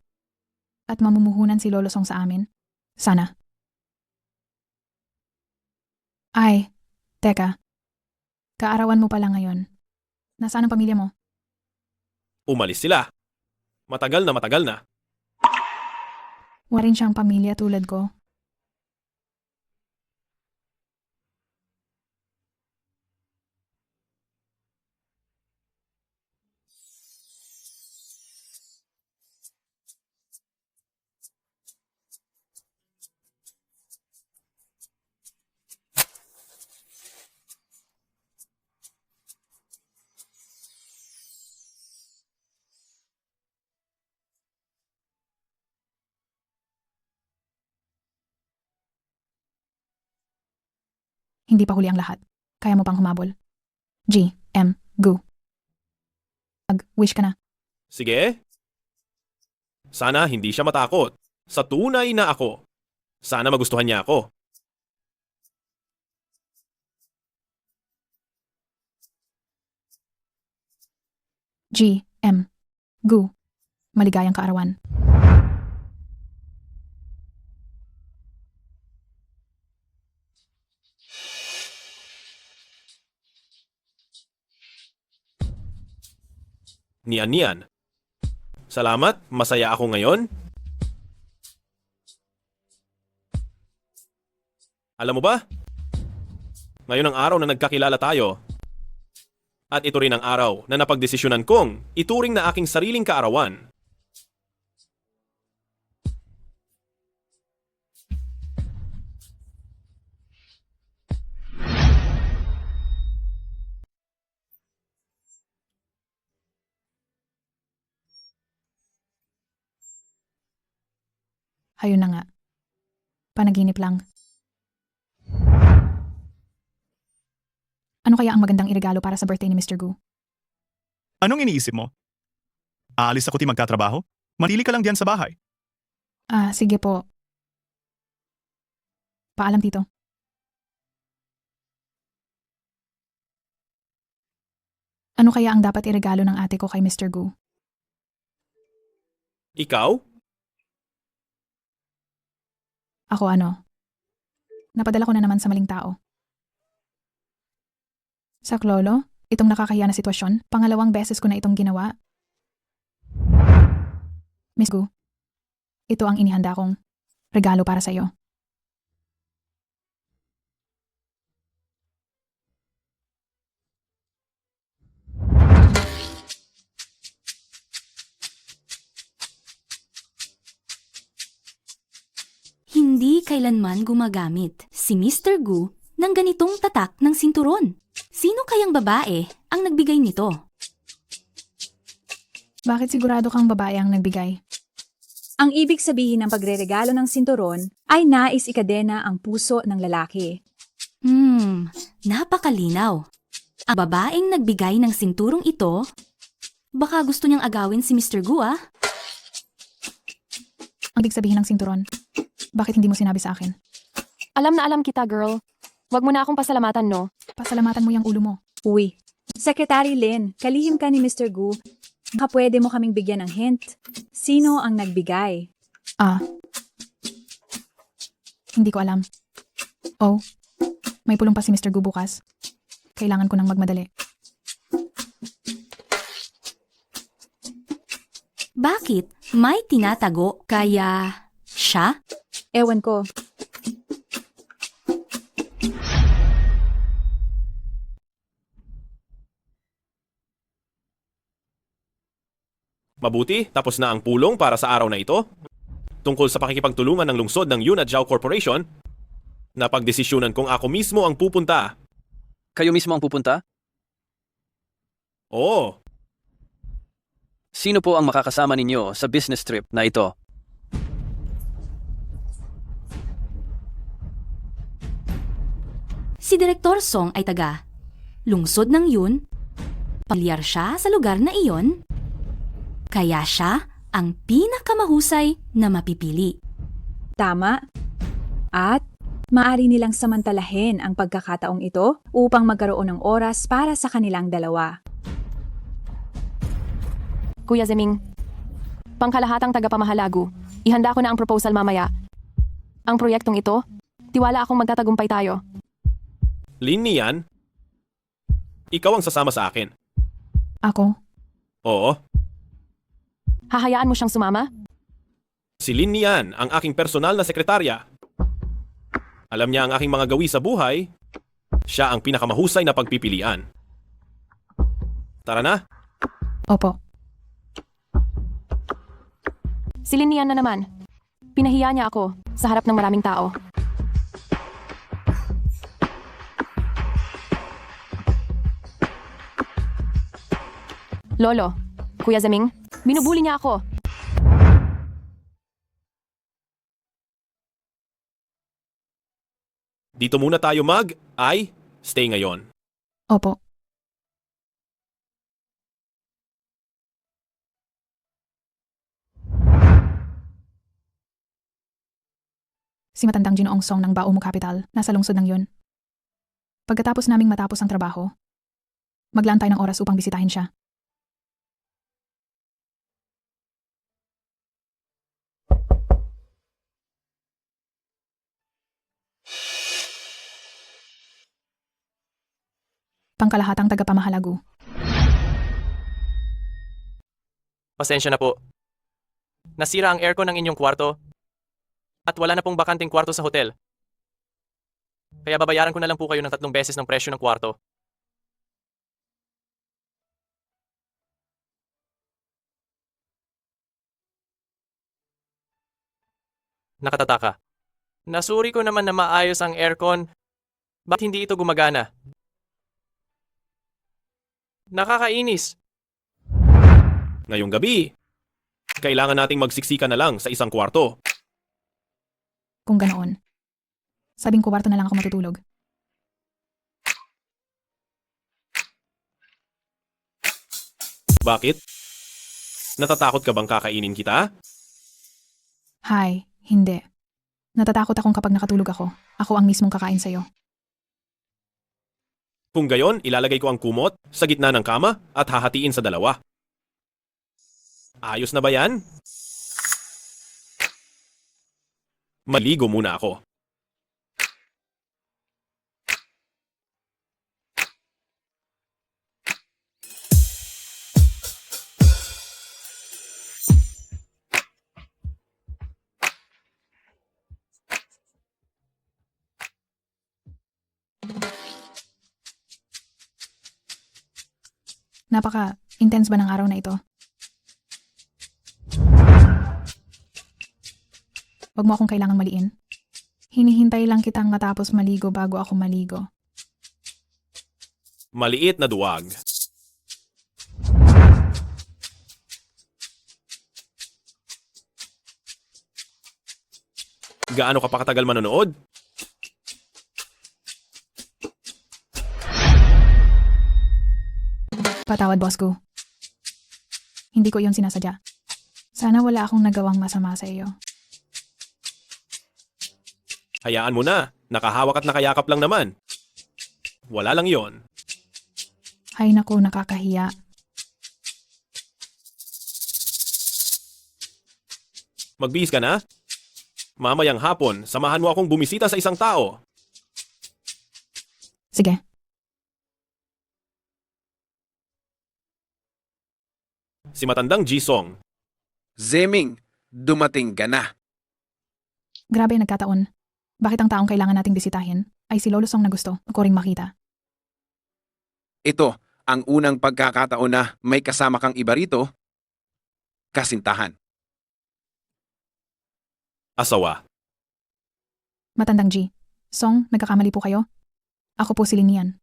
at mamumuhunan si Lolo Song sa amin. Sana. Ay, teka. Kaarawan mo pala ngayon. Nasaan ang pamilya mo? Umalis sila. Matagal na matagal na. Wala rin siyang pamilya tulad ko. Hindi pa huli ang lahat. Kaya mo pang humabol. G, M, go. Mag-wish ka na. Sige. Sana hindi siya matakot. Sa tunay na ako. Sana magustuhan niya ako. G, M, go. Maligayang kaarawan. Nian-nian. Salamat, masaya ako ngayon. Alam mo ba? Ngayon ang araw na nagkakilala tayo. At ito rin ang araw na napagdesisyonan kong ituring na aking sariling kaarawan. Ayun na nga. Panaginip lang. Ano kaya ang magandang iregalo para sa birthday ni Mr. Gu? Anong iniisip mo? Aalis ako magtatrabaho? Manili ka lang diyan sa bahay. Sige po. Paalam, Tito. Ano kaya ang dapat iregalo ng ate ko kay Mr. Gu? Ikaw? Ako ano? Napadala ko na naman sa maling tao. Sa Klolo, itong nakakahiya na sitwasyon, pangalawang beses ko na itong ginawa. Miss Gu, ito ang inihanda kong regalo para sa iyo. Hindi kailanman gumagamit si Mr. Gu ng ganitong tatak ng sinturon. Sino kayang babae ang nagbigay nito? Bakit sigurado kang babae ang nagbigay? Ang ibig sabihin ng pagreregalo ng sinturon ay nais ikadena ang puso ng lalaki. Napakalinaw. Ang babaeng nagbigay ng sinturong ito, baka gusto niyang agawin si Mr. Gu Ang ibig sabihin ng sinturon, bakit hindi mo sinabi sa akin? Alam na alam kita, girl. Wag mo na akong pasalamatan, no? Pasalamatan mo yung ulo mo. Uy, Secretary Lin, kalihim ka ni Mr. Gu. Baka pwede mo kaming bigyan ng hint. Sino ang nagbigay? Hindi ko alam. Oh, may pulong pa si Mr. Gu bukas. Kailangan ko nang magmadali. Bakit? May tinatago kaya siya? Ewan ko. Mabuti, tapos na ang pulong para sa araw na ito. Tungkol sa pakikipagtulungan ng lungsod ng Yun at Zhao Corporation, napagdesisyonan kong ako mismo ang pupunta. Kayo mismo ang pupunta? Oo. Sino po ang makakasama ninyo sa business trip na ito? Si Direktor Song ay taga lungsod ng Yun. Pamilyar siya sa lugar na iyon. Kaya siya ang pinakamahusay na mapipili. Tama. At maaari nilang samantalahin ang pagkakataong ito upang magkaroon ng oras para sa kanilang dalawa. Kuya Zeming, pangkalahatang tagapamahalagu, ihanda ko na ang proposal mamaya. Ang proyektong ito, tiwala akong magtatagumpay tayo. Lin Nian, ikaw ang sasama sa akin. Ako? Oo, Hahayaan mo siyang sumama? si Lin Nian, ang aking personal na sekretarya. Alam niya ang aking mga gawi sa buhay. Siya ang pinakamahusay na pagpipilian. Tara na. Opo. Si Linian na naman. Pinahiya niya ako sa harap ng maraming tao. Lolo, Kuya Zeming, binubuli niya ako. Dito muna tayo stay ngayon. Opo. Si matandang Ginoong Song ng Baomu Capital, nasa lungsod ng yun. Pagkatapos naming matapos ang trabaho, maglaan tayo ng oras upang bisitahin siya. Pangkalahatang tagapamahalagu. Pasensya na po. Nasira ang aircon ng inyong kwarto at wala na pong bakanting kwarto sa hotel. Kaya babayaran ko na lang po kayo ng 3 beses ng presyo ng kwarto. Nakatataka. Nasuri ko naman na maayos ang aircon. Bakit hindi ito gumagana? Nakakainis. Ngayong gabi, kailangan nating magsiksika na lang sa isang kwarto. Kung ganoon, sabing kwarto na lang ako matutulog. Bakit? Natatakot ka bang kakainin kita? Hay, hindi. Natatakot akong kapag nakatulog ako, ako ang mismong kakain sa'yo. Kung gayon, ilalagay ko ang kumot sa gitna ng kama at hahatiin sa 2. Ayos na ba yan? Maligo muna ako. Napaka-intense ba ng araw na ito? Huwag mo akong kailangang maliin. Hinihintay lang kitang matapos maligo bago ako maligo. Maliit na duwag. Gaano ka pa katagal manonood? Patawad, boss ko. Hindi ko iyon sinasadya. Sana wala akong nagawang masama sa iyo. Hayaan mo na. Nakahawak at nakayakap lang naman. Wala lang yon. Ay naku, nakakahiya. Magbihis ka na? Mamayang hapon, samahan mo akong bumisita sa isang tao. Sige. Si matandang Jisong. Zeming, dumating ka na. Grabe nagkataon. Bakit ang taong kailangan nating bisitahin ay si Lolo Song na gusto ko ring makita? Ito, ang unang pagkakataon na may kasama kang iba rito, kasintahan. Asawa. Matandang G. Song, nagkakamali po kayo? Ako po si Linian,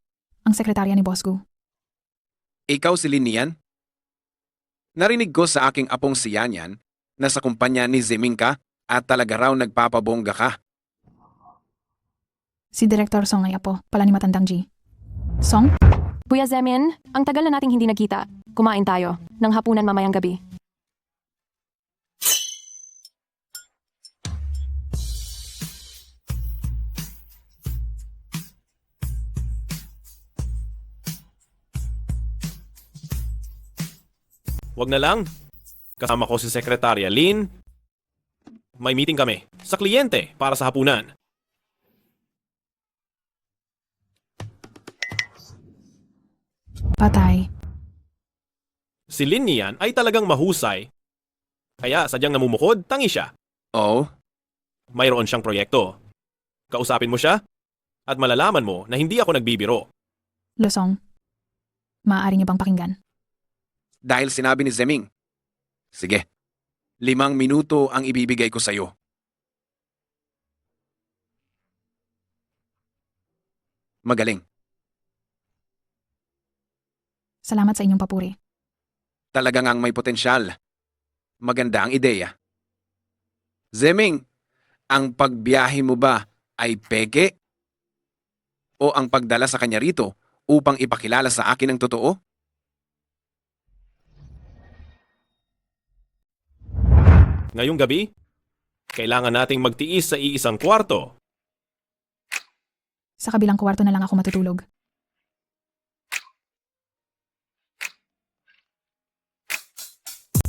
ang sekretarya ni Boss Gu. Ikaw si Linian? Narinig ko sa aking apong si Yanyan na sa kumpanya ni Zeming ka at talaga raw nagpapabongga ka. Si Director Song ay apo, pala ni Matandang G. Song? Kuya Zemin, ang tagal na nating hindi nagkita. Kumain tayo ng hapunan mamayang gabi. Wag na lang. Kasama ko si Sekretarya Lin. May meeting kami sa kliyente para sa hapunan. Patay. Si Lin niyan ay talagang mahusay. Kaya sadyang namumukod, tangi siya. Oo, Mayroon siyang proyekto. Kausapin mo siya at malalaman mo na hindi ako nagbibiro. Losong, maaari niyo bang pakinggan? dahil sinabi ni Zeming. Sige, 5 minuto ang ibibigay ko sa'yo. Magaling. Salamat sa inyong papuri. Talaga ngang may potensyal. Maganda ang ideya. Zeming, ang pagbiyahe mo ba ay peke? O ang pagdala sa kanya rito upang ipakilala sa akin ang totoo? Ngayong gabi, kailangan nating magtiis sa iisang kwarto. Sa kabilang kwarto na lang ako matutulog.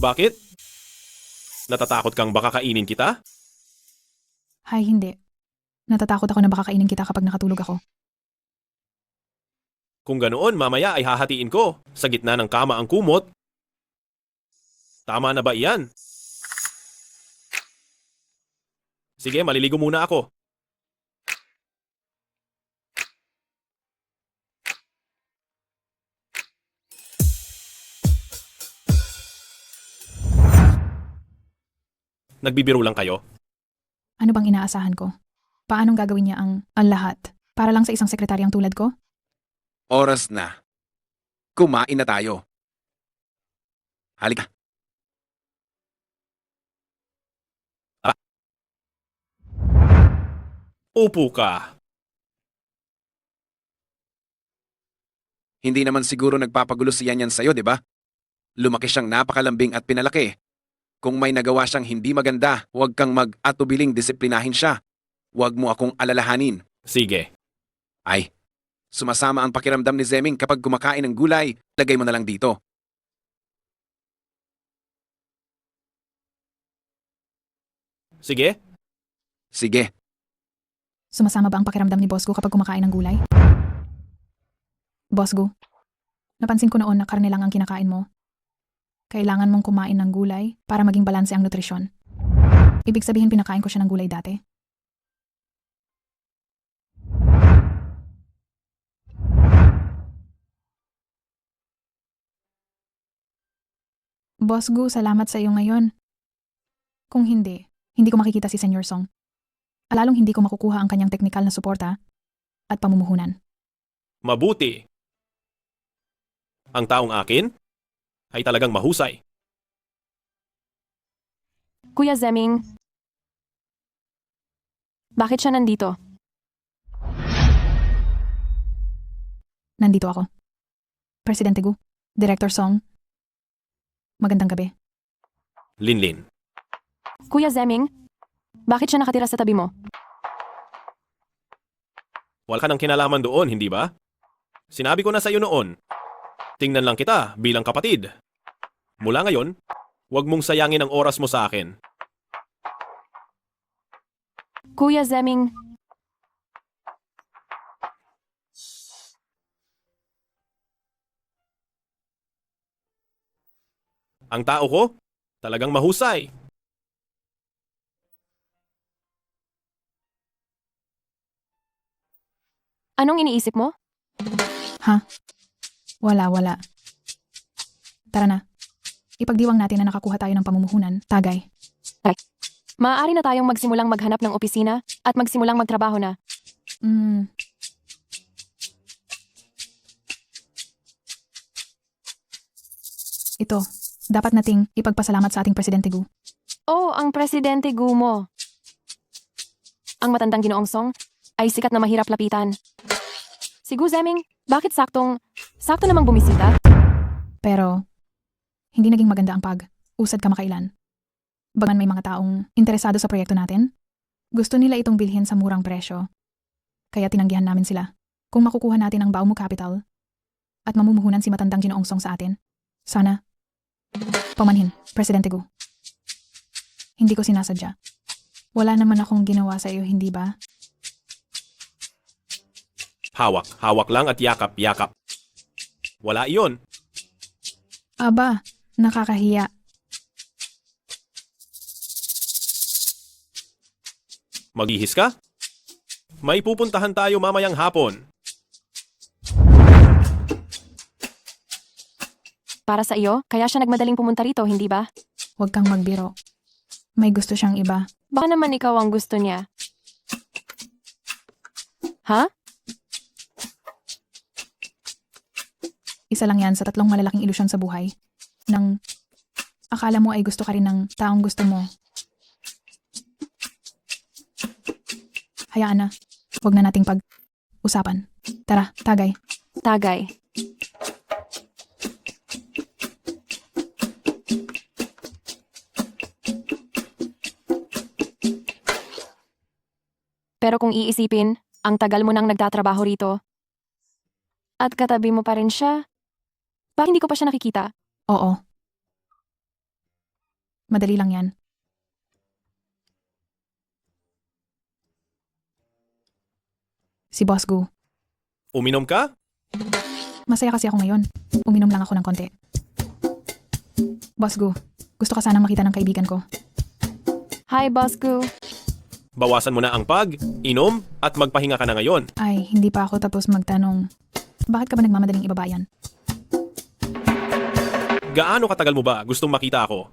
Bakit? Natatakot kang baka kainin kita? Hay, hindi. Natatakot ako na baka kainin kita kapag nakatulog ako. Kung ganoon, mamaya ay hahatiin ko sa gitna ng kama ang kumot. Tama na ba iyan? Sige, maliligo muna ako. Nagbibiro lang kayo? Ano bang inaasahan ko? Paanong gagawin niya ang lahat? Para lang sa isang sekretaryang tulad ko? Oras na. Kumain na tayo. Halika. Upo ka. Hindi naman siguro nagpapagulo si Yan sa'yo, di ba? Lumaki siyang napakalambing at pinalaki. Kung may nagawa siyang hindi maganda, huwag kang mag-atubiling disiplinahin siya. Huwag mo akong alalahanin. Sige. Ay, sumasama ang pakiramdam ni Zeming kapag kumakain ng gulay, lagay mo na lang dito. Sige? Sige. Sumasama ba ang pakiramdam ni Boss Gu kapag kumakain ng gulay? Boss Gu, napansin ko noon na karne lang ang kinakain mo. Kailangan mong kumain ng gulay para maging balanse ang nutrisyon. Ibig sabihin pinakain ko siya ng gulay dati. Boss Gu, salamat sa iyo ngayon. Kung hindi ko makikita si Senyor Song. Lalong hindi ko makukuha ang kanyang teknikal na suporta at pamumuhunan. Mabuti. Ang taong akin ay talagang mahusay. Kuya Zeming, bakit siya nandito? Nandito ako. Presidente Gu, Director Song. Magandang gabi. Linlin. Kuya Zeming, bakit siya nakatira sa tabi mo? Wala ka ng kinalaman doon, hindi ba? Sinabi ko na sa iyo noon. Tingnan lang kita bilang kapatid. Mula ngayon, huwag mong sayangin ang oras mo sa akin. Kuya Zeming, Ang tao ko, talagang mahusay. anong iniisip mo? Ha? Wala. Tara na. Ipagdiwang natin na nakakuha tayo ng pamumuhunan. Tagay. Maaari na tayong magsimulang maghanap ng opisina at magsimulang magtrabaho na. Ito, dapat nating ipagpasalamat sa ating Presidente Gu. Oh, ang Presidente Gu mo. Ang matandang Ginoong Song ay sikat na mahirap lapitan. Si Gu Zeming, bakit sakto namang bumisita? Pero, hindi naging maganda ang pag-usad kamakailan. Bagan may mga taong interesado sa proyekto natin, gusto nila itong bilhin sa murang presyo. Kaya tinanggihan namin sila. Kung makukuha natin ang Baomu Capital at mamumuhunan si matandang Ginoong Song sa atin, sana. Pamanhin, Presidente Gu. Hindi ko sinasadya. Wala naman akong ginawa sa iyo, hindi ba? Hawak lang at yakap. Wala iyon. Aba, Nakakahiya. Maghihis ka? May pupuntahan tayo mamayang hapon. Para sa iyo, kaya siya nagmadaling pumunta rito, hindi ba? Huwag kang magbiro. May gusto siyang iba. Baka naman ikaw ang gusto niya. Ha? Isa lang yan sa 3 malalaking ilusyon sa buhay. Nang akala mo ay gusto ka rin ng taong gusto mo. Hayaan na. Huwag na nating pag-usapan. Tara, tagay. Tagay. Pero kung iisipin, ang tagal mo nang nagtatrabaho rito. At katabi mo pa rin siya. Bakit hindi ko pa siya nakikita? Oo. Madali lang yan. Si Boss Gu. Uminom ka? Masaya kasi ako ngayon. Uminom lang ako ng konti. Boss Gu, gusto ka sanang makita ng kaibigan ko. Hi, Boss Gu. Bawasan mo na ang inom, at magpahinga ka na ngayon. Ay, hindi pa ako tapos magtanong. Bakit ka ba nagmamadaling ibaba yan? Gaano katagal mo ba gustong makita ako?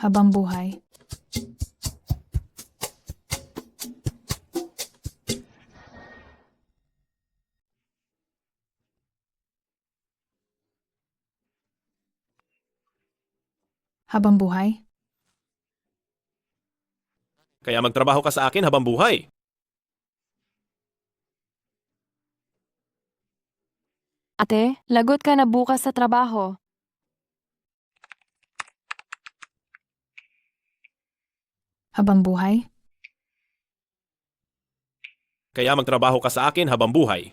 Habang buhay. Habang buhay? Kaya magtrabaho ka sa akin habang buhay. Ate, lagot ka na bukas sa trabaho. Habang buhay? Kaya magtrabaho ka sa akin habang buhay.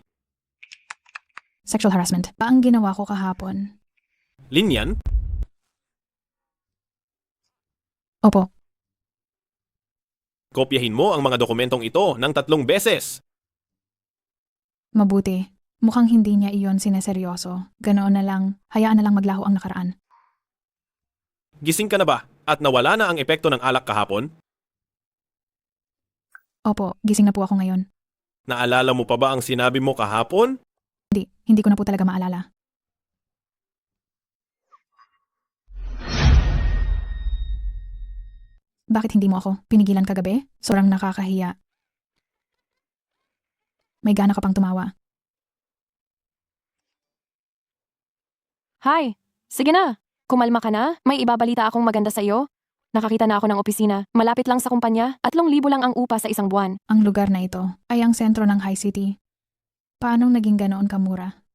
Sexual harassment. Pa ang ginawa ko kahapon? Linyan? Opo. Kopyahin mo ang mga dokumentong ito ng 3 beses. Mabuti. Mukhang hindi niya iyon sineseryoso. Ganoon na lang, hayaan na lang maglaho ang nakaraan. Gising ka na ba at nawala na ang epekto ng alak kahapon? Opo, gising na po ako ngayon. Naalala mo pa ba ang sinabi mo kahapon? Hindi ko na po talaga maalala. Bakit hindi mo ako pinigilan kagabi? Sobrang nakakahiya. May gana ka pang tumawa. Hi! Sige na! Kumalma ka na? May ibabalita akong maganda sa iyo. Nakakita na ako ng opisina. Malapit lang sa kumpanya. 3,000 lang ang upa sa isang buwan. Ang lugar na ito ay ang sentro ng High City. Paanong naging ganoon kamura?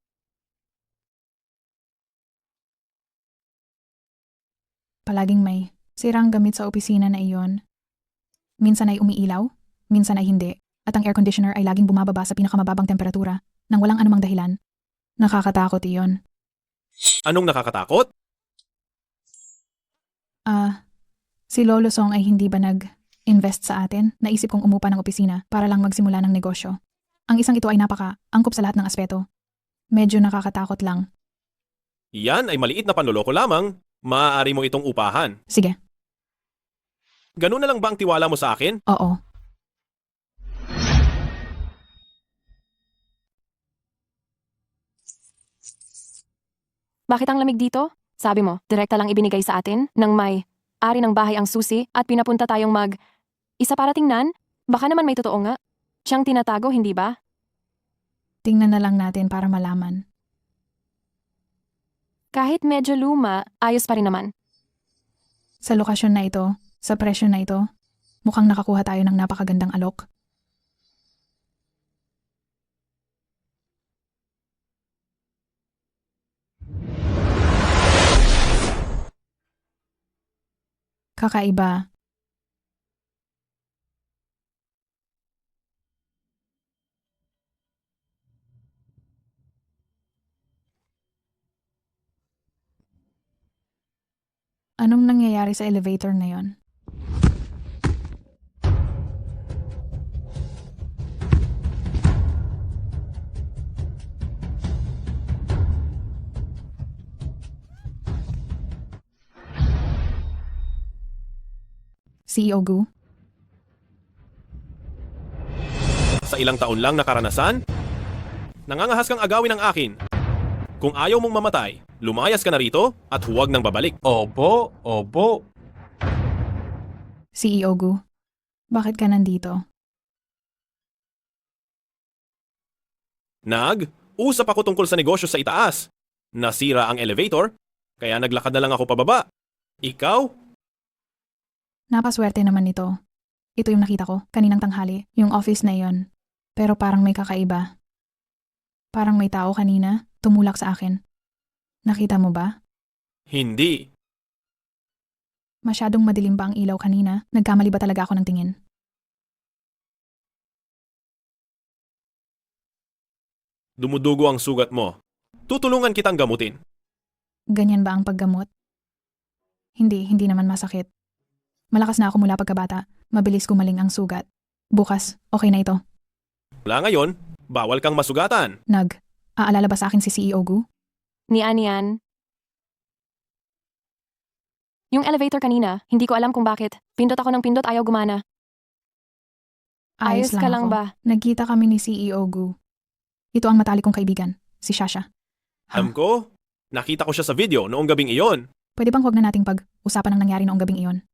Palaging may sirang gamit sa opisina na iyon. Minsan ay umiilaw, minsan ay hindi. At ang air conditioner ay laging bumababa sa pinakamababang temperatura nang walang anumang dahilan. Nakakatakot iyon. Anong nakakatakot? Si Lolo Song ay hindi ba nag-invest sa atin? Naisip kong umupa ng opisina para lang magsimula ng negosyo. Ang isang ito ay angkop sa lahat ng aspeto. Medyo nakakatakot lang. Yan ay maliit na panloloko lamang. Maaari mo itong upahan. Sige. Ganun na lang ba ang tiwala mo sa akin? Oo. Bakit ang lamig dito? Sabi mo, direkta lang ibinigay sa atin nang may ari ng bahay ang susi at pinapunta tayong isa para tingnan? Baka naman may totoo nga. Siyang tinatago, hindi ba? Tingnan na lang natin para malaman. Kahit medyo luma, ayos pa rin naman. Sa lokasyon na ito, sa presyo na ito, mukhang nakakuha tayo ng napakagandang alok. Kakaiba. Anong nangyayari sa elevator na yon? CEO Gu? Sa ilang taon lang na karanasan, nangangahas kang agawin ang akin. Kung ayaw mong mamatay, lumayas ka na rito at huwag nang babalik. Opo, opo. CEO Gu, bakit ka nandito? Usap ako tungkol sa negosyo sa itaas. Nasira ang elevator, kaya naglakad na lang ako pababa. Ikaw? Napaswerte naman nito. Ito yung nakita ko kaninang tanghali, yung office na iyon. Pero parang may kakaiba. Parang may tao kanina, tumulak sa akin. Nakita mo ba? Hindi. Masyadong madilim ba ang ilaw kanina? Nagkamali ba talaga ako ng tingin? Dumudugo ang sugat mo. Tutulungan kitang gamutin. Ganyan ba ang paggamot? Hindi naman masakit. Malakas na ako mula pagkabata. Mabilis gumaling ang sugat. Bukas, okay na ito. Wala ngayon, bawal kang masugatan. Aalala ba sa akin si CEO Gu? Nian. Yung elevator kanina, hindi ko alam kung bakit. Pindot ako ng pindot, ayaw gumana. Ayos ka lang ako. ba? Nagkita kami ni CEO Gu. Ito ang matalik kong kaibigan, si Shasha. Alam ko, nakita ko siya sa video noong gabing iyon. Pwede bang huwag na nating pag-usapan ang nangyari noong gabing iyon?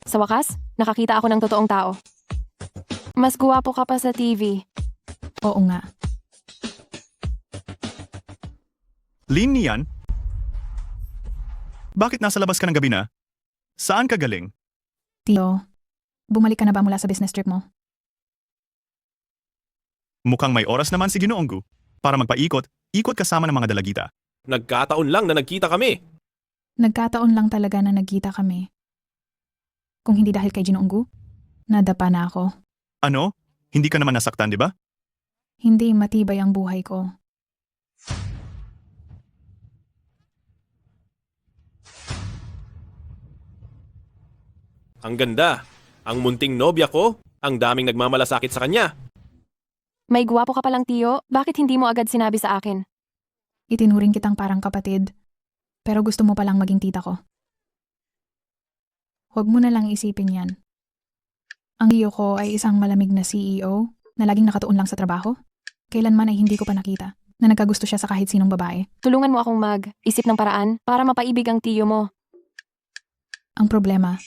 Sa wakas, nakakita ako ng totoong tao. Mas guwapo ka pa sa TV. Oo nga. Lin Nian? Bakit nasa labas ka ng gabi na? Saan ka galing? Tio, bumalik ka na ba mula sa business trip mo? Mukhang may oras naman si Ginoong Gu para magpaikot kasama ng mga dalagita. Nagkataon lang na nagkita kami. Nagkataon lang talaga na nagkita kami. Kung hindi dahil kay Ginoong Gu, nadapa na ako. Ano? Hindi ka naman nasaktan, di ba? Hindi matibay ang buhay ko. Ang ganda. Ang munting nobya ko, ang daming nagmamalasakit sa kanya. May guwapo ka palang tiyo, bakit hindi mo agad sinabi sa akin? Itinuring kitang parang kapatid, pero gusto mo palang maging tita ko. Huwag mo na lang isipin yan. Ang iyo ko ay isang malamig na CEO na laging nakatuon lang sa trabaho. Kailanman ay hindi ko pa nakita na nagkagusto siya sa kahit sinong babae. Tulungan mo akong mag-isip ng paraan para mapaibig ang tiyo mo. Ang problema,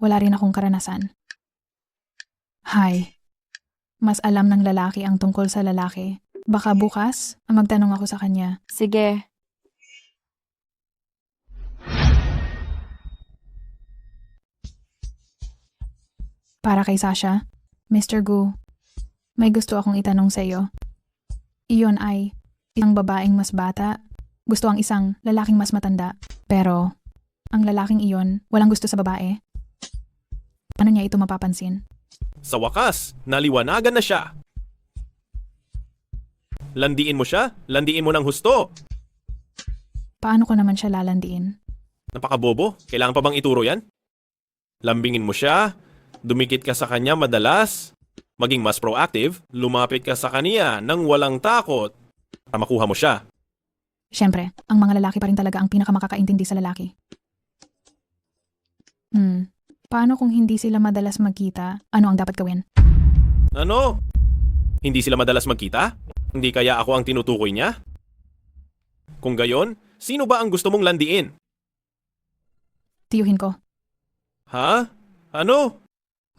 wala rin akong karanasan. Mas alam ng lalaki ang tungkol sa lalaki. Baka bukas, magtanong ako sa kanya. Sige. Para kay Sasha, Mr. Gu, may gusto akong itanong sa iyo. Iyon ay isang babaeng mas bata, gusto ang isang lalaking mas matanda, pero ang lalaking iyon walang gusto sa babae. Paano niya ito mapapansin? Sa wakas, naliwanagan na siya. Landiin mo siya, landiin mo ng husto. Paano ko naman siya lalandiin? Napakabobo, kailangan pa bang ituro yan? Lambingin mo siya, dumikit ka sa kanya madalas, maging mas proactive, lumapit ka sa kanya nang walang takot para makuha mo siya. Siyempre, ang mga lalaki pa rin talaga ang pinakamakakaintindi sa lalaki. Paano kung hindi sila madalas magkita? Ano ang dapat gawin? Ano? Hindi sila madalas magkita? Hindi kaya ako ang tinutukoy niya? Kung gayon, sino ba ang gusto mong landiin? Tiyuhin ko. Ha? Ano?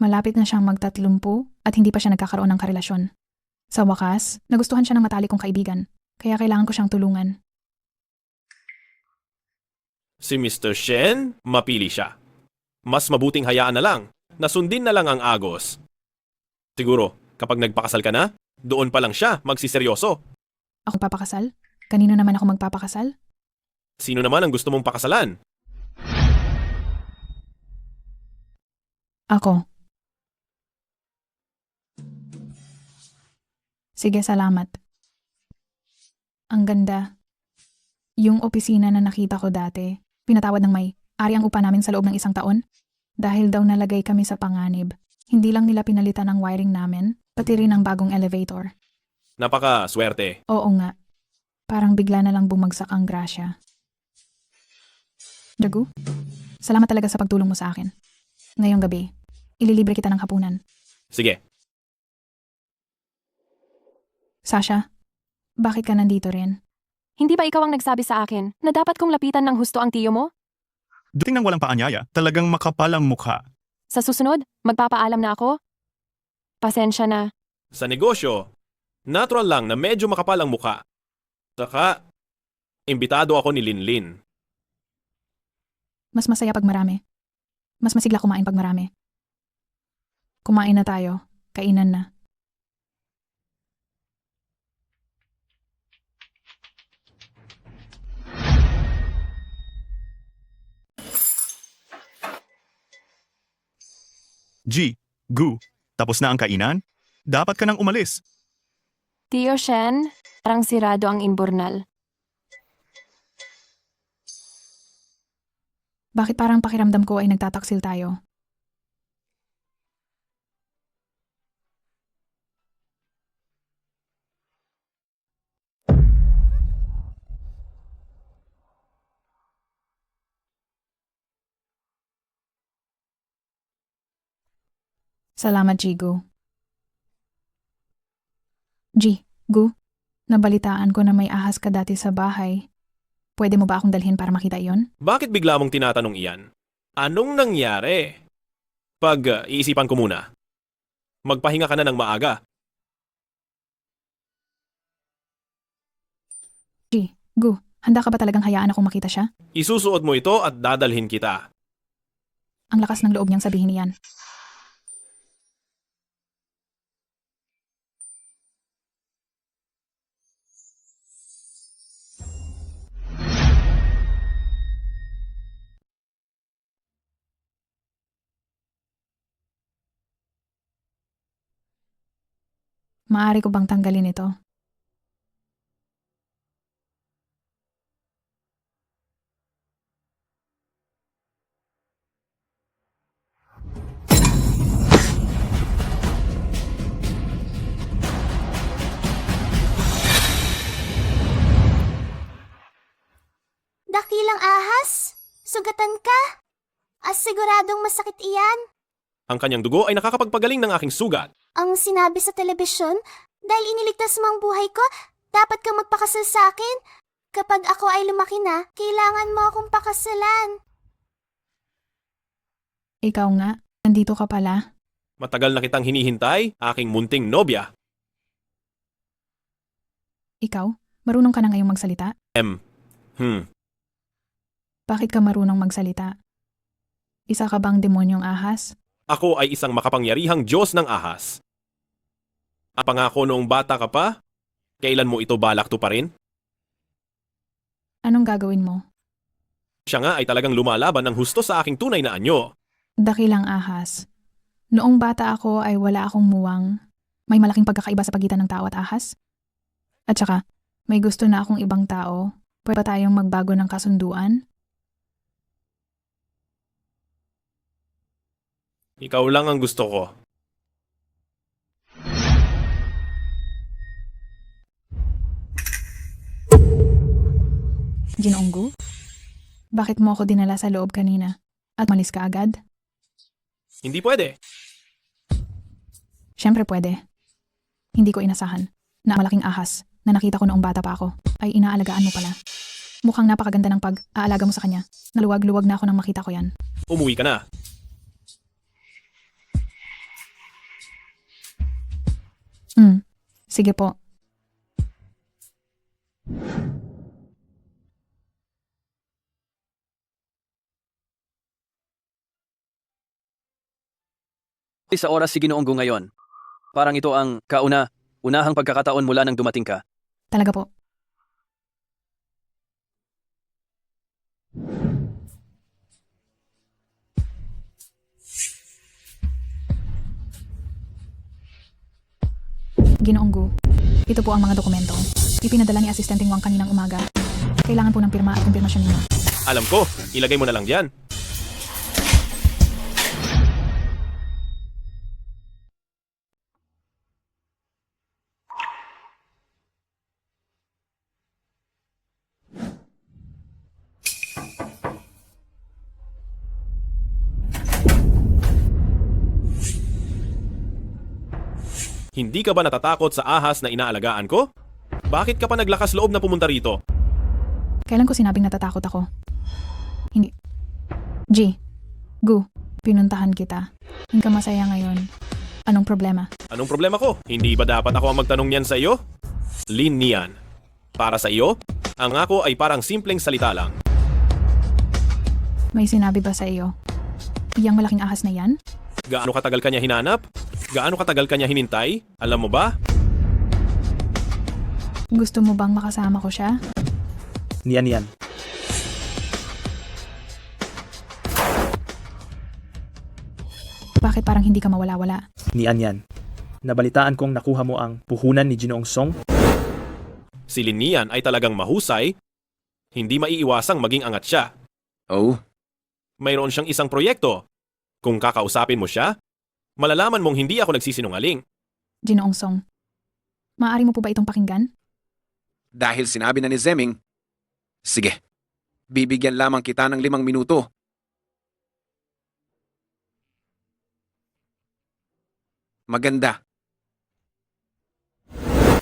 Malapit na siyang magtatlumpu at hindi pa siya nagkakaroon ng karelasyon. Sa wakas, nagustuhan siya ng matalik kong kaibigan, kaya kailangan ko siyang tulungan. Si Mr. Shen, mapili siya. Mas mabuting hayaan na lang, nasundin na lang ang agos. Siguro, kapag nagpakasal ka na, doon pa lang siya magsiseryoso. Ako papakasal? Kanino naman ako magpapakasal? Sino naman ang gusto mong pakasalan? Ako. Sige, salamat. Ang ganda. Yung opisina na nakita ko dati, pinatawad ng may-ari ang upa namin sa loob ng 1 taon. Dahil daw nalagay kami sa panganib. Hindi lang nila pinalitan ang wiring namin, pati rin ang bagong elevator. Napaka-swerte. Oo nga. Parang bigla na lang bumagsak ang grasya. Jagu, salamat talaga sa pagtulong mo sa akin. Ngayong gabi, ililibre kita ng hapunan. Sige, Sasha, bakit ka nandito rin? Hindi ba ikaw ang nagsabi sa akin na dapat kong lapitan ng husto ang tiyo mo? Dating ng walang paanyaya, talagang makapal ang mukha. Sa susunod, magpapaalam na ako? Pasensya na. sa negosyo, natural lang na medyo makapal ang mukha. Saka, imbitado ako ni Linlin. Mas masaya pag marami. Mas masigla kumain pag marami. Kumain na tayo. Kainan na. G, Gu, tapos na ang kainan? Dapat ka nang umalis. Tio Shen, parang sirado ang imburnal. Bakit parang pakiramdam ko ay nagtataksil tayo? Salamat, Jigu. Gu, nabalitaan ko na may ahas ka dati sa bahay. Pwede mo ba akong dalhin para makita iyon? Bakit bigla mong tinatanong iyan? Anong nangyari? Iisipan ko muna. Magpahinga ka na ng maaga. Gu, handa ka ba talagang hayaan akong makita siya? Isusuot mo ito at dadalhin kita. Ang lakas ng loob niyang sabihin iyan. Maaari ko bang tanggalin ito? Dakilang ahas? Sugatan ka? Siguradong masakit iyan? Ang kanyang dugo ay nakakapagpagaling ng aking sugat. Ang sinabi sa telebisyon, dahil iniligtas mo ang buhay ko, dapat kang magpakasal sa akin. Kapag ako ay lumaki na, kailangan mo akong pakasalan. Ikaw nga, nandito ka pala. Matagal na kitang hinihintay, aking munting nobya. Ikaw, marunong ka na ngayong magsalita? Bakit ka marunong magsalita? Isa ka bang demonyong ahas? Ako ay isang makapangyarihang Diyos ng ahas. Ang pangako noong bata ka pa, kailan mo ito balak tuparin? Anong gagawin mo? Siya nga ay talagang lumalaban ng husto sa aking tunay na anyo. Dakilang ahas. Noong bata ako ay wala akong muwang. May malaking pagkakaiba sa pagitan ng tao at ahas. At saka, may gusto na akong ibang tao. Pwede ba tayong magbago ng kasunduan? Ikaw lang ang gusto ko. Ginoonggu? Bakit mo ako dinala sa loob kanina? At malis ka agad? Hindi pwede. Siyempre pwede. Hindi ko inasahan na malaking ahas na nakita ko noong bata pa ako ay inaalagaan mo pala. Mukhang napakaganda ng pag-aalaga mo sa kanya. Naluwag-luwag na ako nang makita ko yan. Umuwi ka na. Sige po. Sa oras si Ginoonggo ngayon. Parang ito ang unahang pagkakataon mula nang dumating ka. Talaga po. Ginoonggu, ito po ang mga dokumento. Ipinadala ni Asistenteng Wang kaninang umaga. Kailangan po ng pirma at kumpirmasyon ninyo. Alam ko, ilagay mo na lang dyan. Hindi ka ba natatakot sa ahas na inaalagaan ko? Bakit ka pa naglakas loob na pumunta rito? Kailan ko sinabing natatakot ako? Hindi. G. Gu. Pinuntahan kita. Hindi ka masaya ngayon. Anong problema? Anong problema ko? Hindi ba dapat ako ang magtanong niyan sa iyo? Lin niyan. Para sa iyo, ang ako ay parang simpleng salita lang. May sinabi ba sa iyo? Iyang malaking ahas na yan? Gaano katagal kanya hinanap? Gaano katagal kanya hinintay? Alam mo ba? Gusto mo bang makasama ko siya? Niyan. Bakit parang hindi ka mawala-wala? Niyan. Nabalitaan kong nakuha mo ang puhunan ni Ginoong Song. Si Lin niyan ay talagang mahusay. Hindi maiiwasang maging angat siya. Oh, Mayroon siyang isang proyekto. Kung kakausapin mo siya, malalaman mong hindi ako nagsisinungaling. Ginoong Song. Maaari mo po ba itong pakinggan? dahil sinabi na ni Zeming, sige, bibigyan lamang kita ng 5 minuto. Maganda.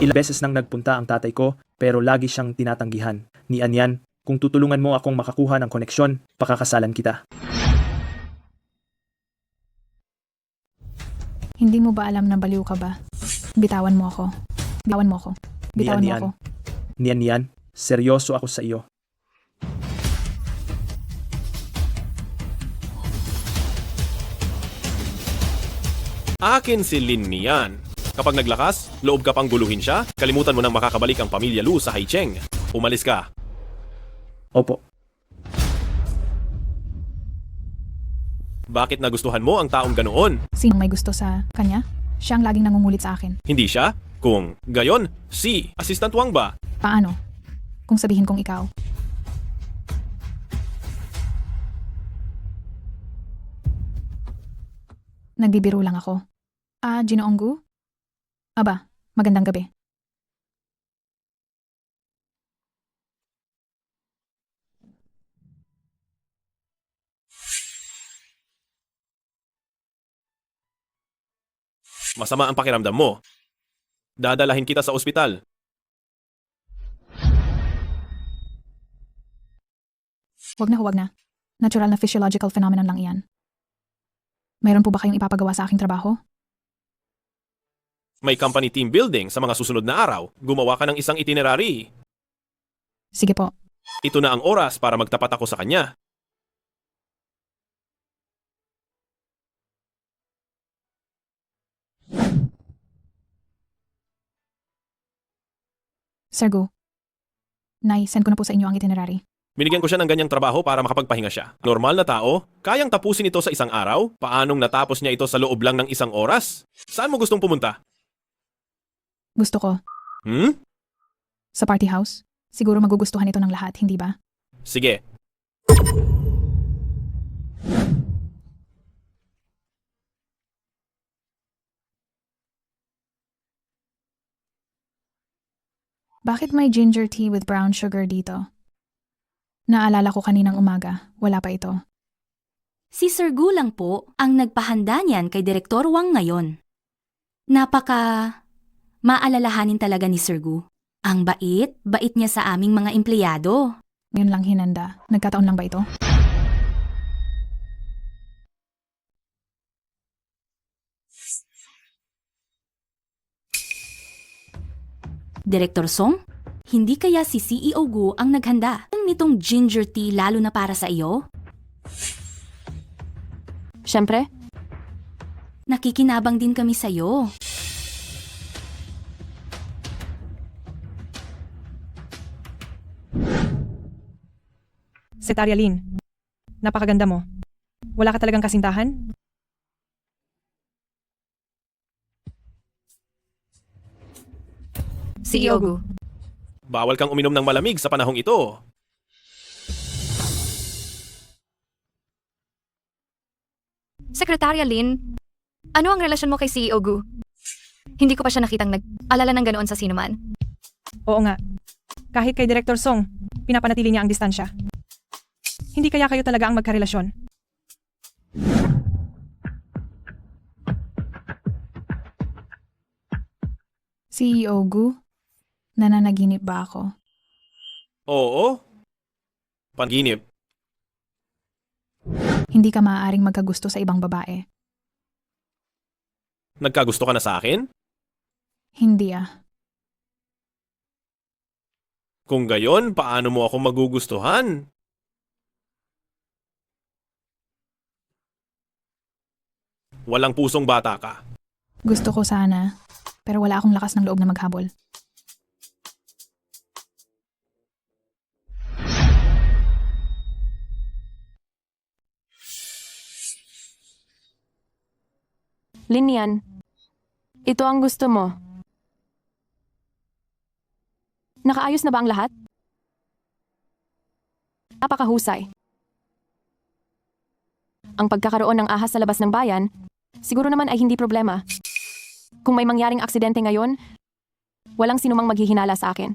Ilang beses nang nagpunta ang tatay ko pero lagi siyang tinatanggihan. Ni Anyan, kung tutulungan mo akong makakuha ng koneksyon, pakakasalan kita. Hindi mo ba alam na baliw ka ba? Bitawan mo ako. Bitawan mo ako. Bitawan mo ako. Niyan, seryoso ako sa iyo. Akin si Lin niyan. Kapag naglakas, loob ka pang guluhin siya, kalimutan mo nang makakabalik ang pamilya Lu sa Haicheng. Umalis ka. Opo. Bakit nagustuhan mo ang taong ganoon? Sinong may gusto sa kanya? Siya ang laging nangungulit sa akin. Hindi siya? Kung gayon, si Assistant Wang ba? Paano? Kung sabihin kong ikaw. Nagbibiro lang ako. Ginoong Gu? Aba, magandang gabi. Masama ang pakiramdam mo. Dadalahin kita sa ospital. Huwag na. Natural na physiological phenomenon lang iyan. Mayroon po ba kayong ipapagawa sa aking trabaho? May company team building sa mga susunod na araw. Gumawa ka ng isang itinerary. Sige po. Ito na ang oras para magtapat ako sa kanya. Sir Gu. Send ko na po sa inyo ang itinerary. Binigyan ko siya ng ganyang trabaho para makapagpahinga siya. Normal na tao, kayang tapusin ito sa isang araw? Paanong natapos niya ito sa loob lang ng 1 oras? Saan mo gustong pumunta? Gusto ko. Sa party house? Siguro magugustuhan ito ng lahat, hindi ba? Sige. Bakit may ginger tea with brown sugar dito? Naalala ko kaninang umaga, wala pa ito. Si Sir Gu lang po ang nagpahanda niyan kay Direktor Wang ngayon. Maalalahanin talaga ni Sir Gu. Ang bait niya sa aming mga empleyado. Ngayon lang hinanda. Nagkataon lang ba ito? Direktor Song, hindi kaya si CEO Gu ang naghanda nitong ginger tea lalo na para sa iyo? Siyempre, Nakikinabang din kami sa iyo. Sekretarya Lin, napakaganda mo. Wala ka talagang kasintahan? CEO Gu. Bawal kang uminom ng malamig sa panahong ito. Sekretarya Lin, ano ang relasyon mo kay CEO Gu? Hindi ko pa siya nakitang nag-alala ng ganoon sa sinuman. Oo nga. Kahit kay Director Song, pinapanatili niya ang distansya. Hindi kaya kayo talaga ang magkarelasyon? CEO Gu? Nananaginip ba ako? Oo. Panaginip. Hindi ka maaaring magkagusto sa ibang babae. Nagkagusto ka na sa akin? Hindi ah. Kung gayon, paano mo ako magugustuhan? Walang pusong bata ka. Gusto ko sana, pero wala akong lakas ng loob na maghabol. Linian, ito ang gusto mo. Nakaayos na ba ang lahat? Napakahusay. Ang pagkakaroon ng ahas sa labas ng bayan, siguro naman ay hindi problema. Kung may mangyaring aksidente ngayon, walang sinumang maghihinala sa akin.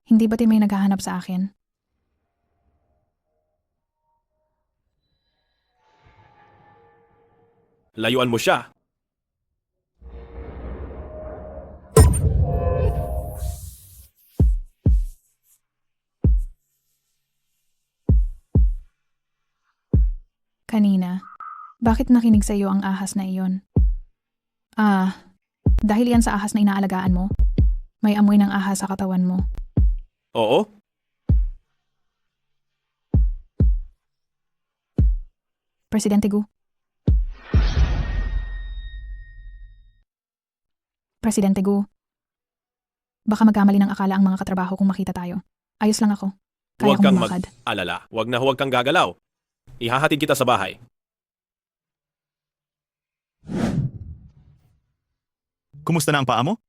Hindi ba't may naghahanap sa akin? Layuan mo siya. Kanina, bakit nakinig sa iyo ang ahas na iyon? Dahil yan sa ahas na inaalagaan mo? May amoy ng ahas sa katawan mo. Oo. Presidente Gu. Presidente Gu. Baka magkamali ng akala ang mga katrabaho kung makita tayo. Ayos lang ako. Kaya Huwag kong kang lumakad. mag-alala. Huwag kang gagalaw. Ihahatid kita sa bahay. Kumusta na ang paa mo?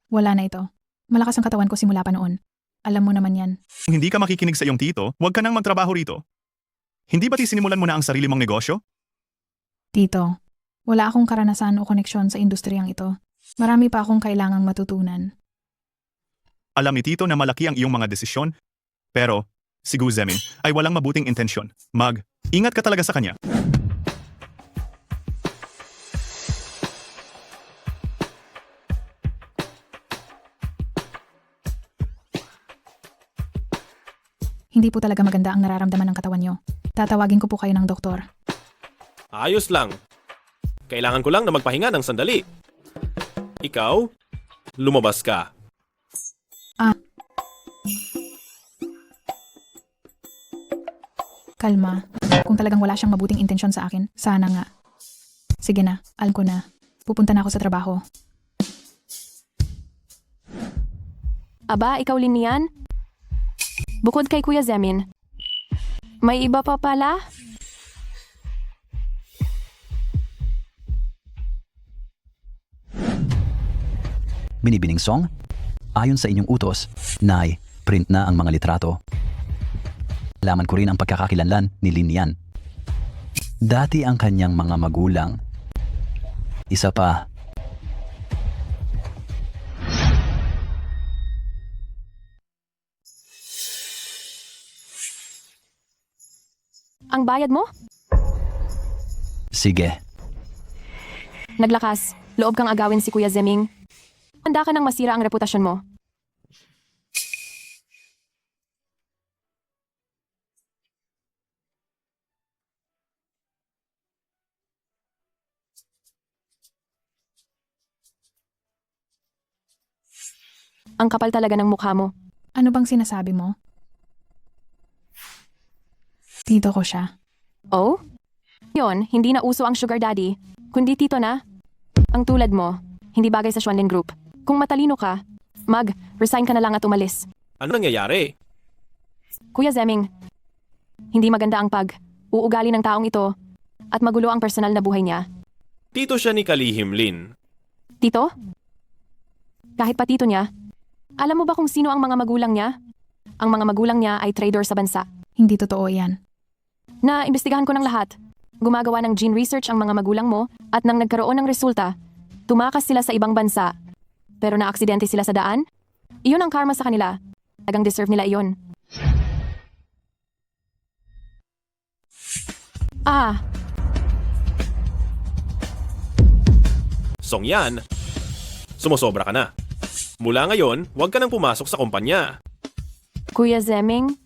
Wala na ito. Malakas ang katawan ko simula pa noon. Alam mo naman yan. Kung hindi ka makikinig sa iyong tito, huwag ka nang magtrabaho rito. Hindi ba't isinimulan mo na ang sarili mong negosyo? Tito, wala akong karanasan o koneksyon sa industriyang ito. Marami pa akong kailangang matutunan. Alam ni tito na malaki ang iyong mga desisyon, pero si Gu Zemin ay walang mabuting intensyon. Ingat ka talaga sa kanya. Hindi po talaga maganda ang nararamdaman ng katawan nyo. Tatawagin ko po kayo ng doktor. Ayos lang. Kailangan ko lang na magpahinga ng sandali. Ikaw, lumabas ka. Kalma. Kung talagang wala siyang mabuting intensyon sa akin, sana nga. Sige na, alam ko na. Pupunta na ako sa trabaho. Aba, ikaw Linian? Bukod kay Kuya Zemin, may iba pa pala? Binibining Song, ayon sa inyong utos, Nay, print na ang mga litrato. Laman ko rin ang pagkakakilanlan ni Linian. Dati ang kanyang mga magulang. Isa pa. Ang bayad mo? Sige. Naglakas, loob kang agawin si Kuya Zeming. Handa ka nang masira ang reputasyon mo. Ang kapal talaga ng mukha mo. Ano bang sinasabi mo? Tito ko siya. Oh? Yon, hindi na uso ang sugar daddy, kundi tito na. Ang tulad mo, hindi bagay sa Xuanlin Group. Kung matalino ka, resign ka na lang at umalis. Ano nangyayari? Kuya Zeming, hindi maganda ang uugali ng taong ito at magulo ang personal na buhay niya. Tito siya ni Kalihim Lin. Tito? Kahit pa tito niya, alam mo ba kung sino ang mga magulang niya? Ang mga magulang niya ay trader sa bansa. Hindi totoo yan. Imbestigahan ko ng lahat. Gumagawa ng gene research ang mga magulang mo at nang nagkaroon ng resulta, tumakas sila sa ibang bansa. Pero naaksidente sila sa daan? Iyon ang karma sa kanila. Talagang deserve nila iyon. Ah, Song Yan, sumusobra ka na. Mula ngayon, huwag ka nang pumasok sa kumpanya. Kuya Zeming,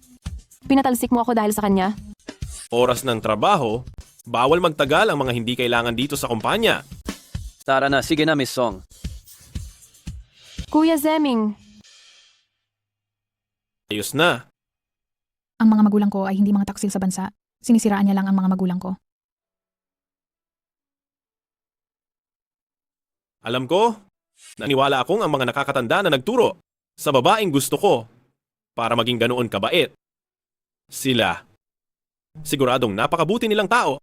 pinatalsik mo ako dahil sa kanya? Oras ng trabaho, bawal magtagal ang mga hindi kailangan dito sa kumpanya. Tara na, sige na, Miss Song. Kuya Zeming, Ayos na. Ang mga magulang ko ay hindi mga taksil sa bansa. Sinisiraan niya lang ang mga magulang ko. Alam ko, naniwala akong ang mga nakakatanda na nagturo sa babaeng gusto ko para maging ganoon kabait. Sila. Siguradong napakabuti nilang tao.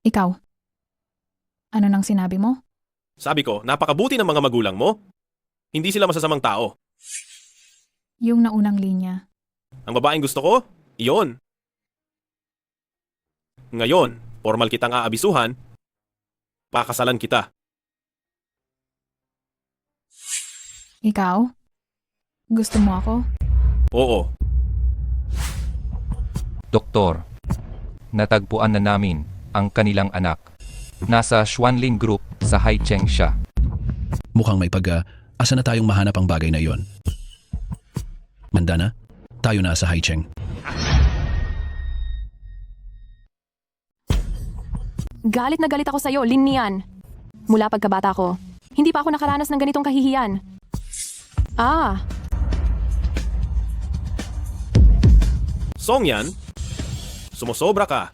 Ikaw, ano nang sinabi mo? Sabi ko, napakabuti ng mga magulang mo. Hindi sila masasamang tao. Yung naunang linya. Ang babaeng gusto ko, iyon. Ngayon, formal kitang aabisuhan, pakasalan kita. Ikaw? Gusto mo ako? Oo. Doktor, natagpuan na namin ang kanilang anak. Nasa Xuanlin Group sa Haicheng siya. Mukhang may asa na tayong mahanap ang bagay na yon. Mandana, tayo na sa Haicheng. galit na galit ako sa'yo, Lin Nian. Mula pagkabata ko, hindi pa ako nakaranas ng ganitong kahihiyan. Ah, Song Yan, sumusobra ka.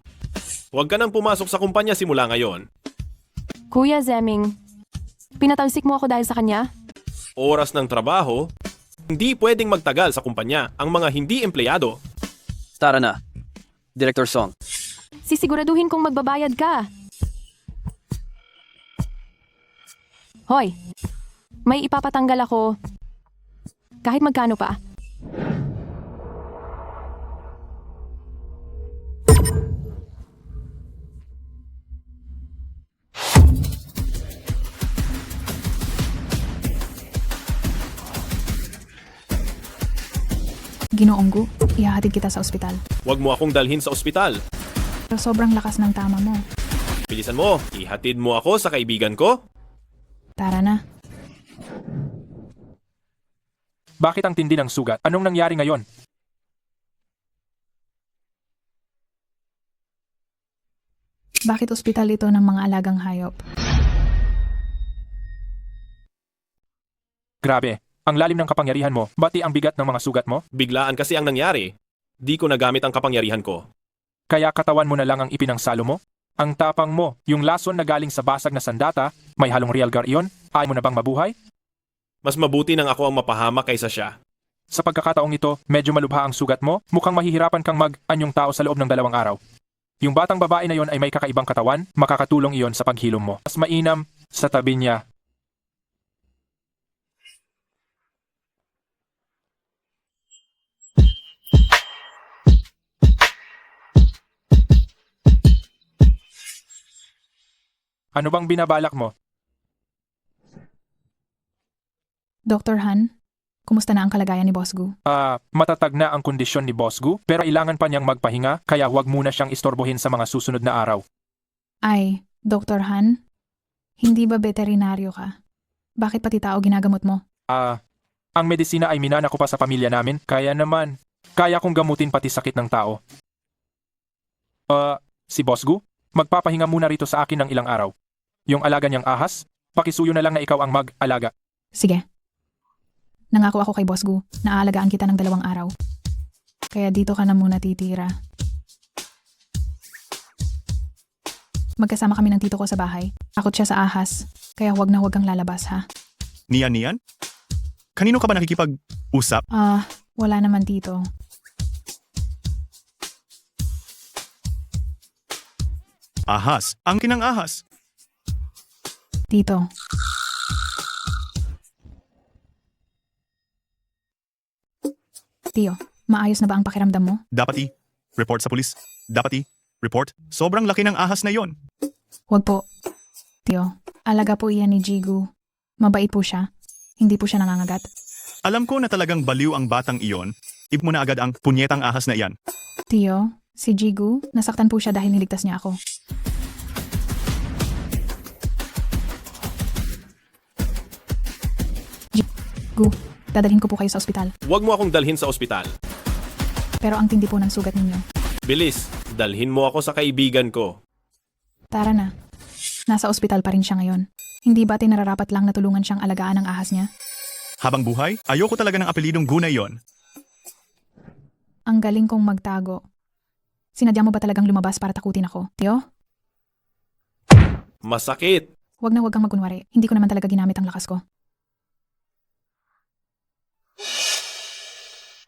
Huwag ka nang pumasok sa kumpanya simula ngayon. Kuya Zeming, pinatalsik mo ako dahil sa kanya? Oras ng trabaho, hindi pwedeng magtagal sa kumpanya ang mga hindi empleyado. Tara na. Director Song. Sisiguraduhin kong magbabayad ka. Hoy, may ipapatanggal ako. Kahit magkano pa. Ginoong Gu, ihahatid kita sa ospital. Huwag mo akong dalhin sa ospital. Pero sobrang lakas ng tama mo. Bilisan mo, ihatid mo ako sa kaibigan ko. Tara na. Bakit ang tindi ng sugat? Anong nangyari ngayon? Bakit ospital ito ng mga alagang hayop? Grabe, ang lalim ng kapangyarihan mo. Bati ang bigat ng mga sugat mo? Biglaan kasi ang nangyari. Di ko nagamit ang kapangyarihan ko. Kaya katawan mo na lang ang ipinangsalo mo? Ang tapang mo, yung lason na galing sa basag na sandata, may halong real gar iyon? Ayaw mo na bang mabuhay? Mas mabuti nang ako ang mapahama kaysa siya. Sa pagkakataong ito, medyo malubha ang sugat mo, mukhang mahihirapan kang mag-anyong tao sa loob ng 2 araw. Yung batang babae na yon ay may kakaibang katawan, makakatulong iyon sa paghilom mo. Mas mainam sa tabi niya. Ano bang binabalak mo? Dr. Han, kumusta na ang kalagayan ni Boss Gu? Matatag na ang kondisyon ni Boss Gu, pero kailangan pa niyang magpahinga, kaya huwag muna siyang istorbohin sa mga susunod na araw. Ay, Dr. Han, hindi ba veterinaryo ka? Bakit pati tao ginagamot mo? Ang medisina ay minana ko pa sa pamilya namin, kaya naman, kaya kong gamutin pati sakit ng tao. Si Boss Gu, magpapahinga muna rito sa akin ng ilang araw. Yung alaga niyang ahas, pakisuyo na lang na ikaw ang mag-alaga. Sige. Nangako ako kay Boss Gu na aalagaan kita ng 2 araw. Kaya dito ka na muna titira. Magkasama kami ng tito ko sa bahay. Takot siya sa ahas, kaya huwag na huwag kang lalabas ha. Nian? Kanino ka ba nakikipag-usap? Wala naman tito. Ahas. Ang kinang ahas. Tito. Tio, maayos na ba ang pakiramdam mo? Dapat report sa pulis. Dapat report. Sobrang laki ng ahas na yon. Huwag po. Tio, alaga po iyan ni Jigu. Mabait po siya. Hindi po siya nangangagat. Alam ko na talagang baliw ang batang iyon. Ip mo na agad ang punyetang ahas na iyan. Tio, si Jigu, nasaktan po siya dahil niligtas niya ako. Jigu, dadalhin ko po kayo sa ospital. Huwag mo akong dalhin sa ospital. Pero ang tindi po ng sugat ninyo. Bilis, dalhin mo ako sa kaibigan ko. Tara na. Nasa ospital pa rin siya ngayon. Hindi ba tinararapat lang na tulungan siyang alagaan ang ahas niya? Habang buhay, ayoko talaga ng apelidong Gu na iyon. Ang galing kong magtago. Sinadya mo ba talagang lumabas para takutin ako, Tio? Masakit. Huwag kang magunwari. Hindi ko naman talaga ginamit ang lakas ko.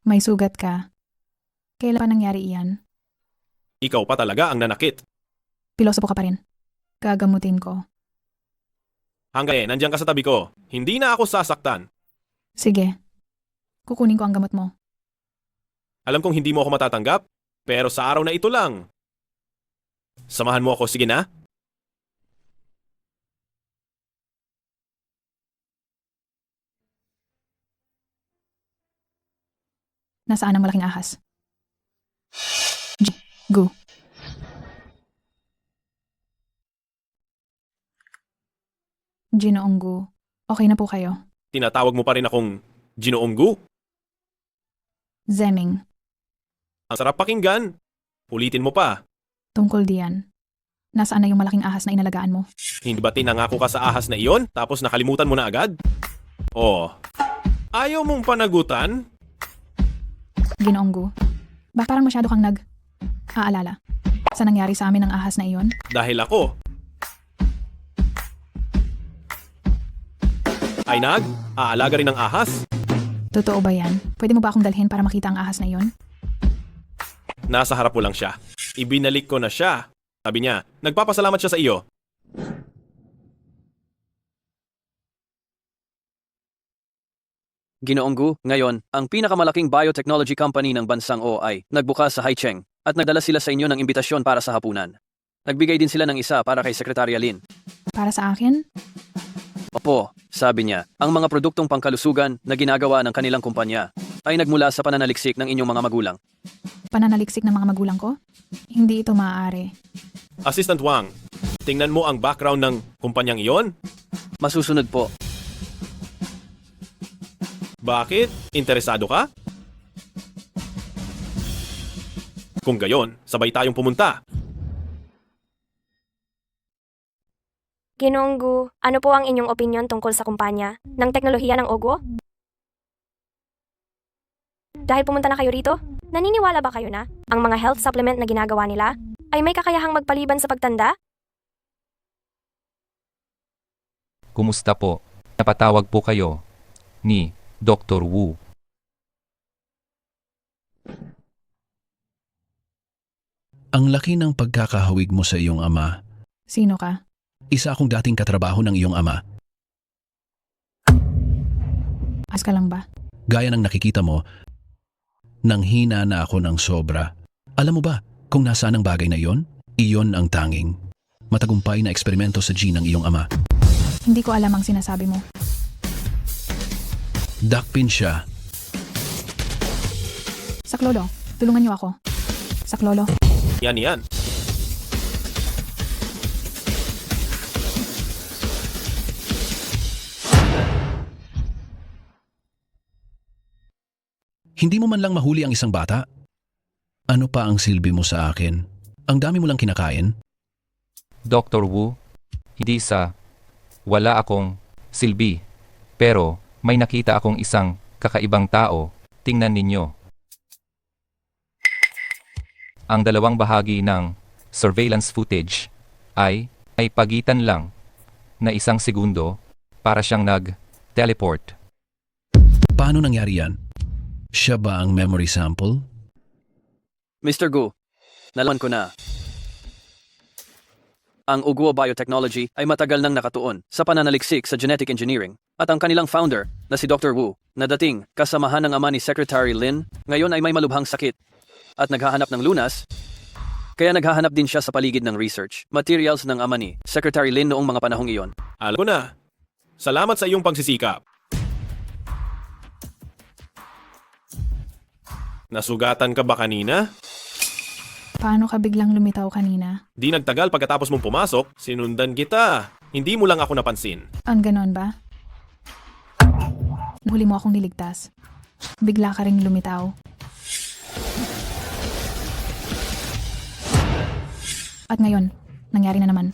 May sugat ka. Kailan pa nangyari iyan? Ikaw pa talaga ang nanakit. Pilosopo ka pa rin. Gagamutin ko. Hanggang nandiyan ka sa tabi ko. Hindi na ako sasaktan. Sige. Kukunin ko ang gamot mo. Alam kong hindi mo ako matatanggap, pero sa araw na ito lang. Samahan mo ako, sige na? Nasaan ang malaking ahas? Gu. Ginoong Gu. Okay na po kayo. Tinatawag mo pa rin akong Ginoong Gu? Zeming. Ang sarap pakinggan. Ulitin mo pa. Tungkol diyan. Nasaan na yung malaking ahas na inalagaan mo? Hindi ba tinangako ka sa ahas na iyon, tapos nakalimutan mo na agad? Oh, ayaw mong panagutan? Ginoong Gu. Parang masyado kang aalala. Sa nangyari sa amin ang ahas na iyon? Dahil ako. Ay aalaga rin ng ahas? Totoo ba yan? Pwede mo ba akong dalhin para makita ang ahas na iyon? Nasa harap mo lang siya. Ibinalik ko na siya. Sabi niya, nagpapasalamat siya sa iyo. Ginoong Gu, ngayon, ang pinakamalaking biotechnology company ng bansang O ay nagbukas sa Haicheng at nagdala sila sa inyo ng imbitasyon para sa hapunan. Nagbigay din sila ng isa para kay Sekretarya Lin. Para sa akin? Opo, sabi niya, ang mga produktong pangkalusugan na ginagawa ng kanilang kumpanya ay nagmula sa pananaliksik ng inyong mga magulang. Pananaliksik ng mga magulang ko? Hindi ito maaari. Assistant Wang, tingnan mo ang background ng kumpanyang iyon? Masusunod po. Bakit? Interesado ka? Kung gayon, sabay tayong pumunta. Ginoong Gu, ano po ang inyong opinyon tungkol sa kumpanya ng teknolohiya ng Oguo? Dahil pumunta na kayo rito, naniniwala ba kayo na ang mga health supplement na ginagawa nila ay may kakayahang magpaliban sa pagtanda? Kumusta po? Napatawag po kayo ni Dr. Wu. Ang laki ng pagkakahawig mo sa iyong ama. Sino ka? Isa akong dating katrabaho ng iyong ama. As ka lang ba? Gaya ng nakikita mo, nanghina na ako ng sobra. Alam mo ba kung nasaan ang bagay na iyon? Iyon ang tanging matagumpay na eksperimento sa gene ng iyong ama. Hindi ko alam ang sinasabi mo. Dakpin siya. Saklolo, tulungan niyo ako. Saklolo. Yan. Hindi mo man lang mahuli ang isang bata? Ano pa ang silbi mo sa akin? Ang dami mo lang kinakain? Dr. Wu, hindi wala akong silbi. Pero may nakita akong isang kakaibang tao. Tingnan ninyo. Ang dalawang bahagi ng surveillance footage ay pagitan lang na 1 segundo para siyang nag-teleport. Paano nangyari yan? Siya ba ang memory sample? Mr. Gu, nalaman ko na. Ang Oguo Biotechnology ay matagal nang nakatuon sa pananaliksik sa genetic engineering at ang kanilang founder na si Dr. Wu na dating kasamahan ng ama ni Secretary Lin ngayon ay may malubhang sakit at naghahanap ng lunas kaya naghahanap din siya sa paligid ng research materials ng ama ni Secretary Lin noong mga panahong iyon. Alam ko na. Salamat sa iyong pagsisikap. Nasugatan ka ba kanina? Paano ka biglang lumitaw kanina? Di nagtagal pagkatapos mong pumasok, sinundan kita. Hindi mo lang ako napansin. Ang ganon ba? Huli mo akong niligtas. Bigla ka ring lumitaw. At ngayon, nangyari na naman.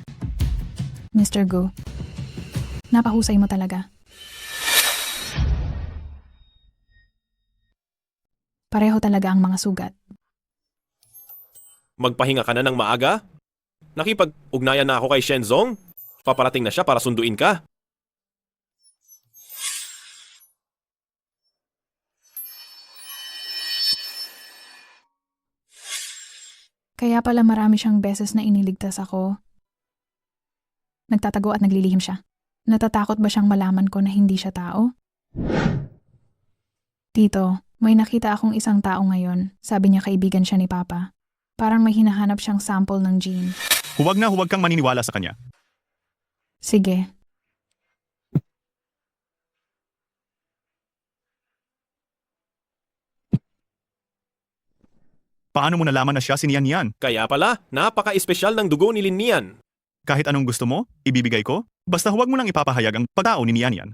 Mr. Gu, napahusay mo talaga. Pareho talaga ang mga sugat. Magpahinga ka na ng maaga? Nakipag-ugnayan na ako kay Shenzong? Paparating na siya para sunduin ka. Kaya pala marami siyang beses na iniligtas ako. Nagtatago at naglilihim siya. Natatakot ba siyang malaman ko na hindi siya tao? Tito, may nakita akong isang tao ngayon. Sabi niya kaibigan siya ni Papa. Parang may hinahanap siyang sample ng gene. Huwag kang maniniwala sa kanya. Sige. Paano mo nalaman na siya si Nian Nian? Kaya pala, napaka-espesyal ng dugo ni Lin Nian. Kahit anong gusto mo, ibibigay ko. Basta huwag mo nang ipapahayag ang pagkatao ni Nian Nian.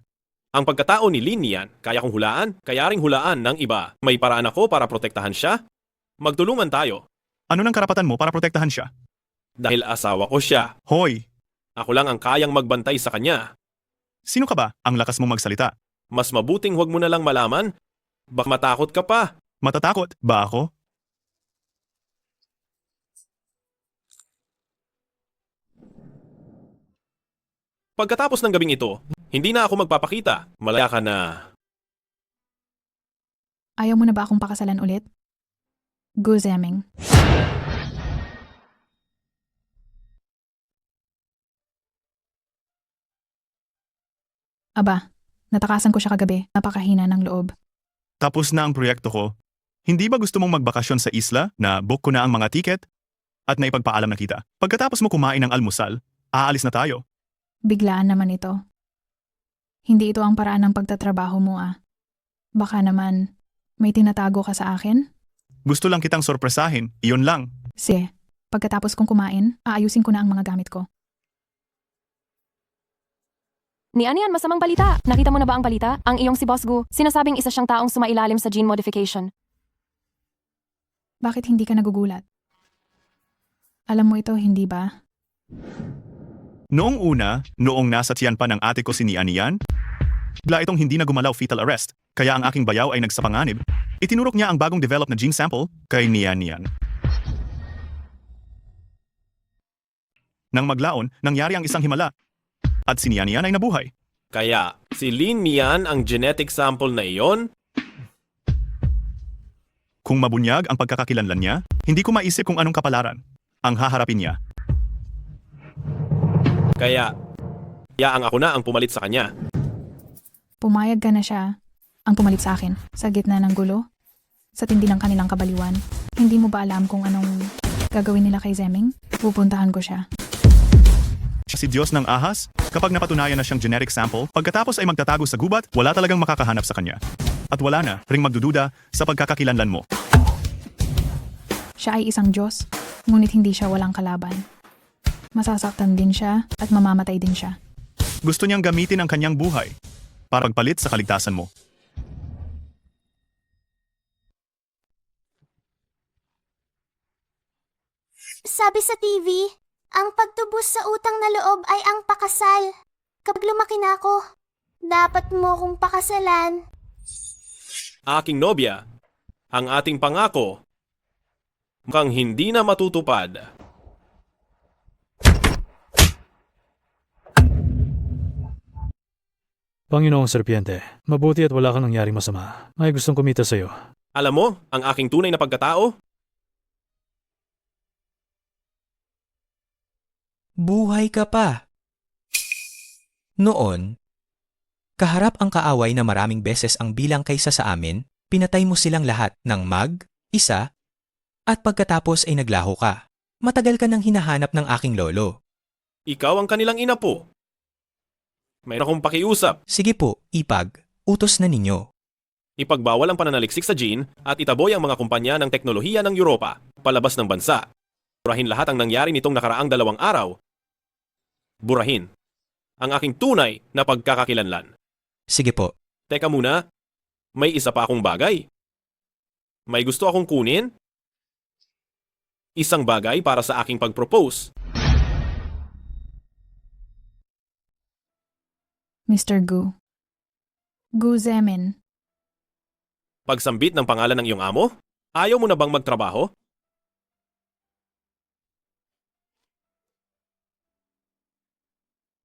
Ang pagkatao ni Lin Nian, kaya kong hulaan, kaya ring hulaan ng iba. May paraan ako para protektahan siya. Magtulungan tayo. Ano nang karapatan mo para protektahan siya? Dahil asawa ko siya. Hoy! Ako lang ang kayang magbantay sa kanya. Sino ka ba? Ang lakas mong magsalita. Mas mabuting huwag mo na lang malaman. Baka matakot ka pa. Matatakot ba ako? Pagkatapos ng gabing ito, hindi na ako magpapakita. Malaya ka na. Ayaw mo na ba akong pakasalan ulit? Gu Zeming. Aba, natakasan ko siya kagabi. Napakahina ng loob. Tapos na ang proyekto ko. Hindi ba gusto mong magbakasyon sa isla na book ko na ang mga tiket? At naipagpaalam na kita. Pagkatapos mo kumain ng almusal, aalis na tayo. Biglaan naman ito. Hindi ito ang paraan ng pagtatrabaho mo ah. Baka naman, may tinatago ka sa akin? Gusto lang kitang sorpresahin, iyon lang. Sige, pagkatapos kong kumain, aayusin ko na ang mga gamit ko. Ni Anian, masamang balita. Nakita mo na ba ang balita? Ang iyong si Boss Gu, sinasabing isa siyang taong sumailalim sa gene modification. Bakit hindi ka nagugulat? Alam mo ito, hindi ba? Noong una, noong nasa tiyan pa ng ate ko si Nian Nian, bigla itong hindi na gumalaw fetal arrest, kaya ang aking bayaw ay nagsapanganib. Itinurok niya ang bagong develop na gene sample kay Nian Nian. Nang maglaon, nangyari ang isang himala. At si Nian Nian ay nabuhay. Kaya, si Lin Nian ang genetic sample na iyon? Kung mabunyag ang pagkakakilanlan niya, hindi ko maisip kung anong kapalaran ang haharapin niya. Kaya ang ako na ang pumalit sa kanya. Pumayag ka na siya. Ang pumalit sa akin, sa gitna ng gulo. Sa tindi ng kanilang kabaliwan. Hindi mo ba alam kung anong gagawin nila kay Zeming? Pupuntahan ko siya. Si Diyos ng ahas, kapag napatunayan na siyang genetic sample, pagkatapos ay magtatago sa gubat, wala talagang makakahanap sa kanya. At wala na ring magdududa sa pagkakakilanlan mo. Siya ay isang Diyos, ngunit hindi siya walang kalaban. Masasaktan din siya at mamamatay din siya. Gusto niyang gamitin ang kanyang buhay para pagpalit sa kaligtasan mo. Sabi sa TV, ang pagtubos sa utang na loob ay ang pakasal. Kapag lumaki na ako, dapat mo akong pakasalan. Aking nobya, ang ating pangako, mukhang hindi na matutupad. Panginoong Serpiente, mabuti at wala kang nangyaring masama. May gustong kumita sa'yo. Alam mo, ang aking tunay na pagkatao? Buhay ka pa. Noon, kaharap ang kaaway na maraming beses ang bilang kaysa sa amin, pinatay mo silang lahat ng isa, at pagkatapos ay naglaho ka. Matagal ka nang hinahanap ng aking lolo. Ikaw ang kanilang ina po. Mayroon akong pakiusap. Sige po, ipag. Utos na ninyo. Ipagbawal ang pananaliksik sa gene at itaboy ang mga kumpanya ng teknolohiya ng Europa palabas ng bansa. Burahin lahat ang nangyari nitong nakaraang 2 araw. Burahin ang aking tunay na pagkakakilanlan. Sige po. Teka muna, may isa pa akong bagay. May gusto akong kunin? Isang bagay para sa aking pag-propose. Mr. Gu. Gu Zemin. Pagsambit ng pangalan ng iyong amo? Ayaw mo na bang magtrabaho?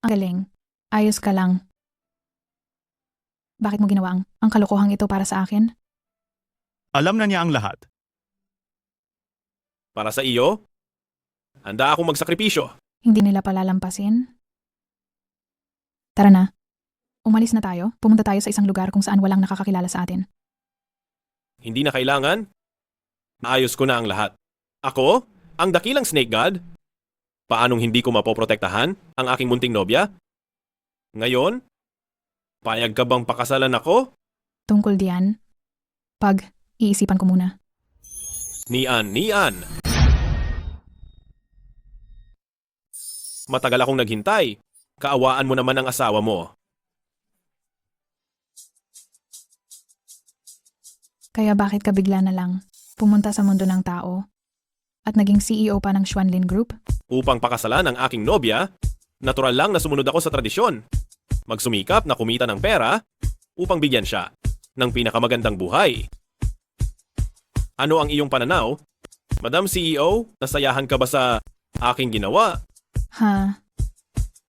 Ang galing. Ayos ka lang. Bakit mo ginawa ang kalokohang ito para sa akin? Alam na niya ang lahat. Para sa iyo? Handa akong magsakripisyo. Hindi nila palalampasin? Tara na. Umalis na tayo. Pumunta tayo sa isang lugar kung saan walang nakakakilala sa atin. Hindi na kailangan. Naayos ko na ang lahat. Ako, ang dakilang snake god? Paanong hindi ko mapoprotektahan ang aking munting nobya? Ngayon, payag ka bang pakasalan ako? Tungkol diyan, iisipan ko muna. Nian. Matagal akong naghintay. Kaawaan mo naman ang asawa mo. Kaya bakit ka bigla na lang pumunta sa mundo ng tao at naging CEO pa ng Xuanlin Group? Upang pakasalan ang aking nobya, natural lang na sumunod ako sa tradisyon. Magsumikap na kumita ng pera upang bigyan siya ng pinakamagandang buhay. Ano ang iyong pananaw? Madam CEO, nasayahan ka ba sa aking ginawa? Ha,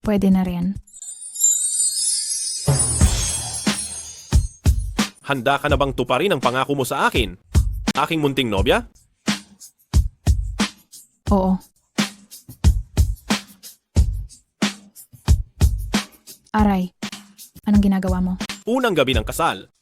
pwede na rin. Handa ka na bang tuparin ang pangako mo sa akin? Aking munting nobya? Oo. Aray, anong ginagawa mo? Unang gabi ng kasal.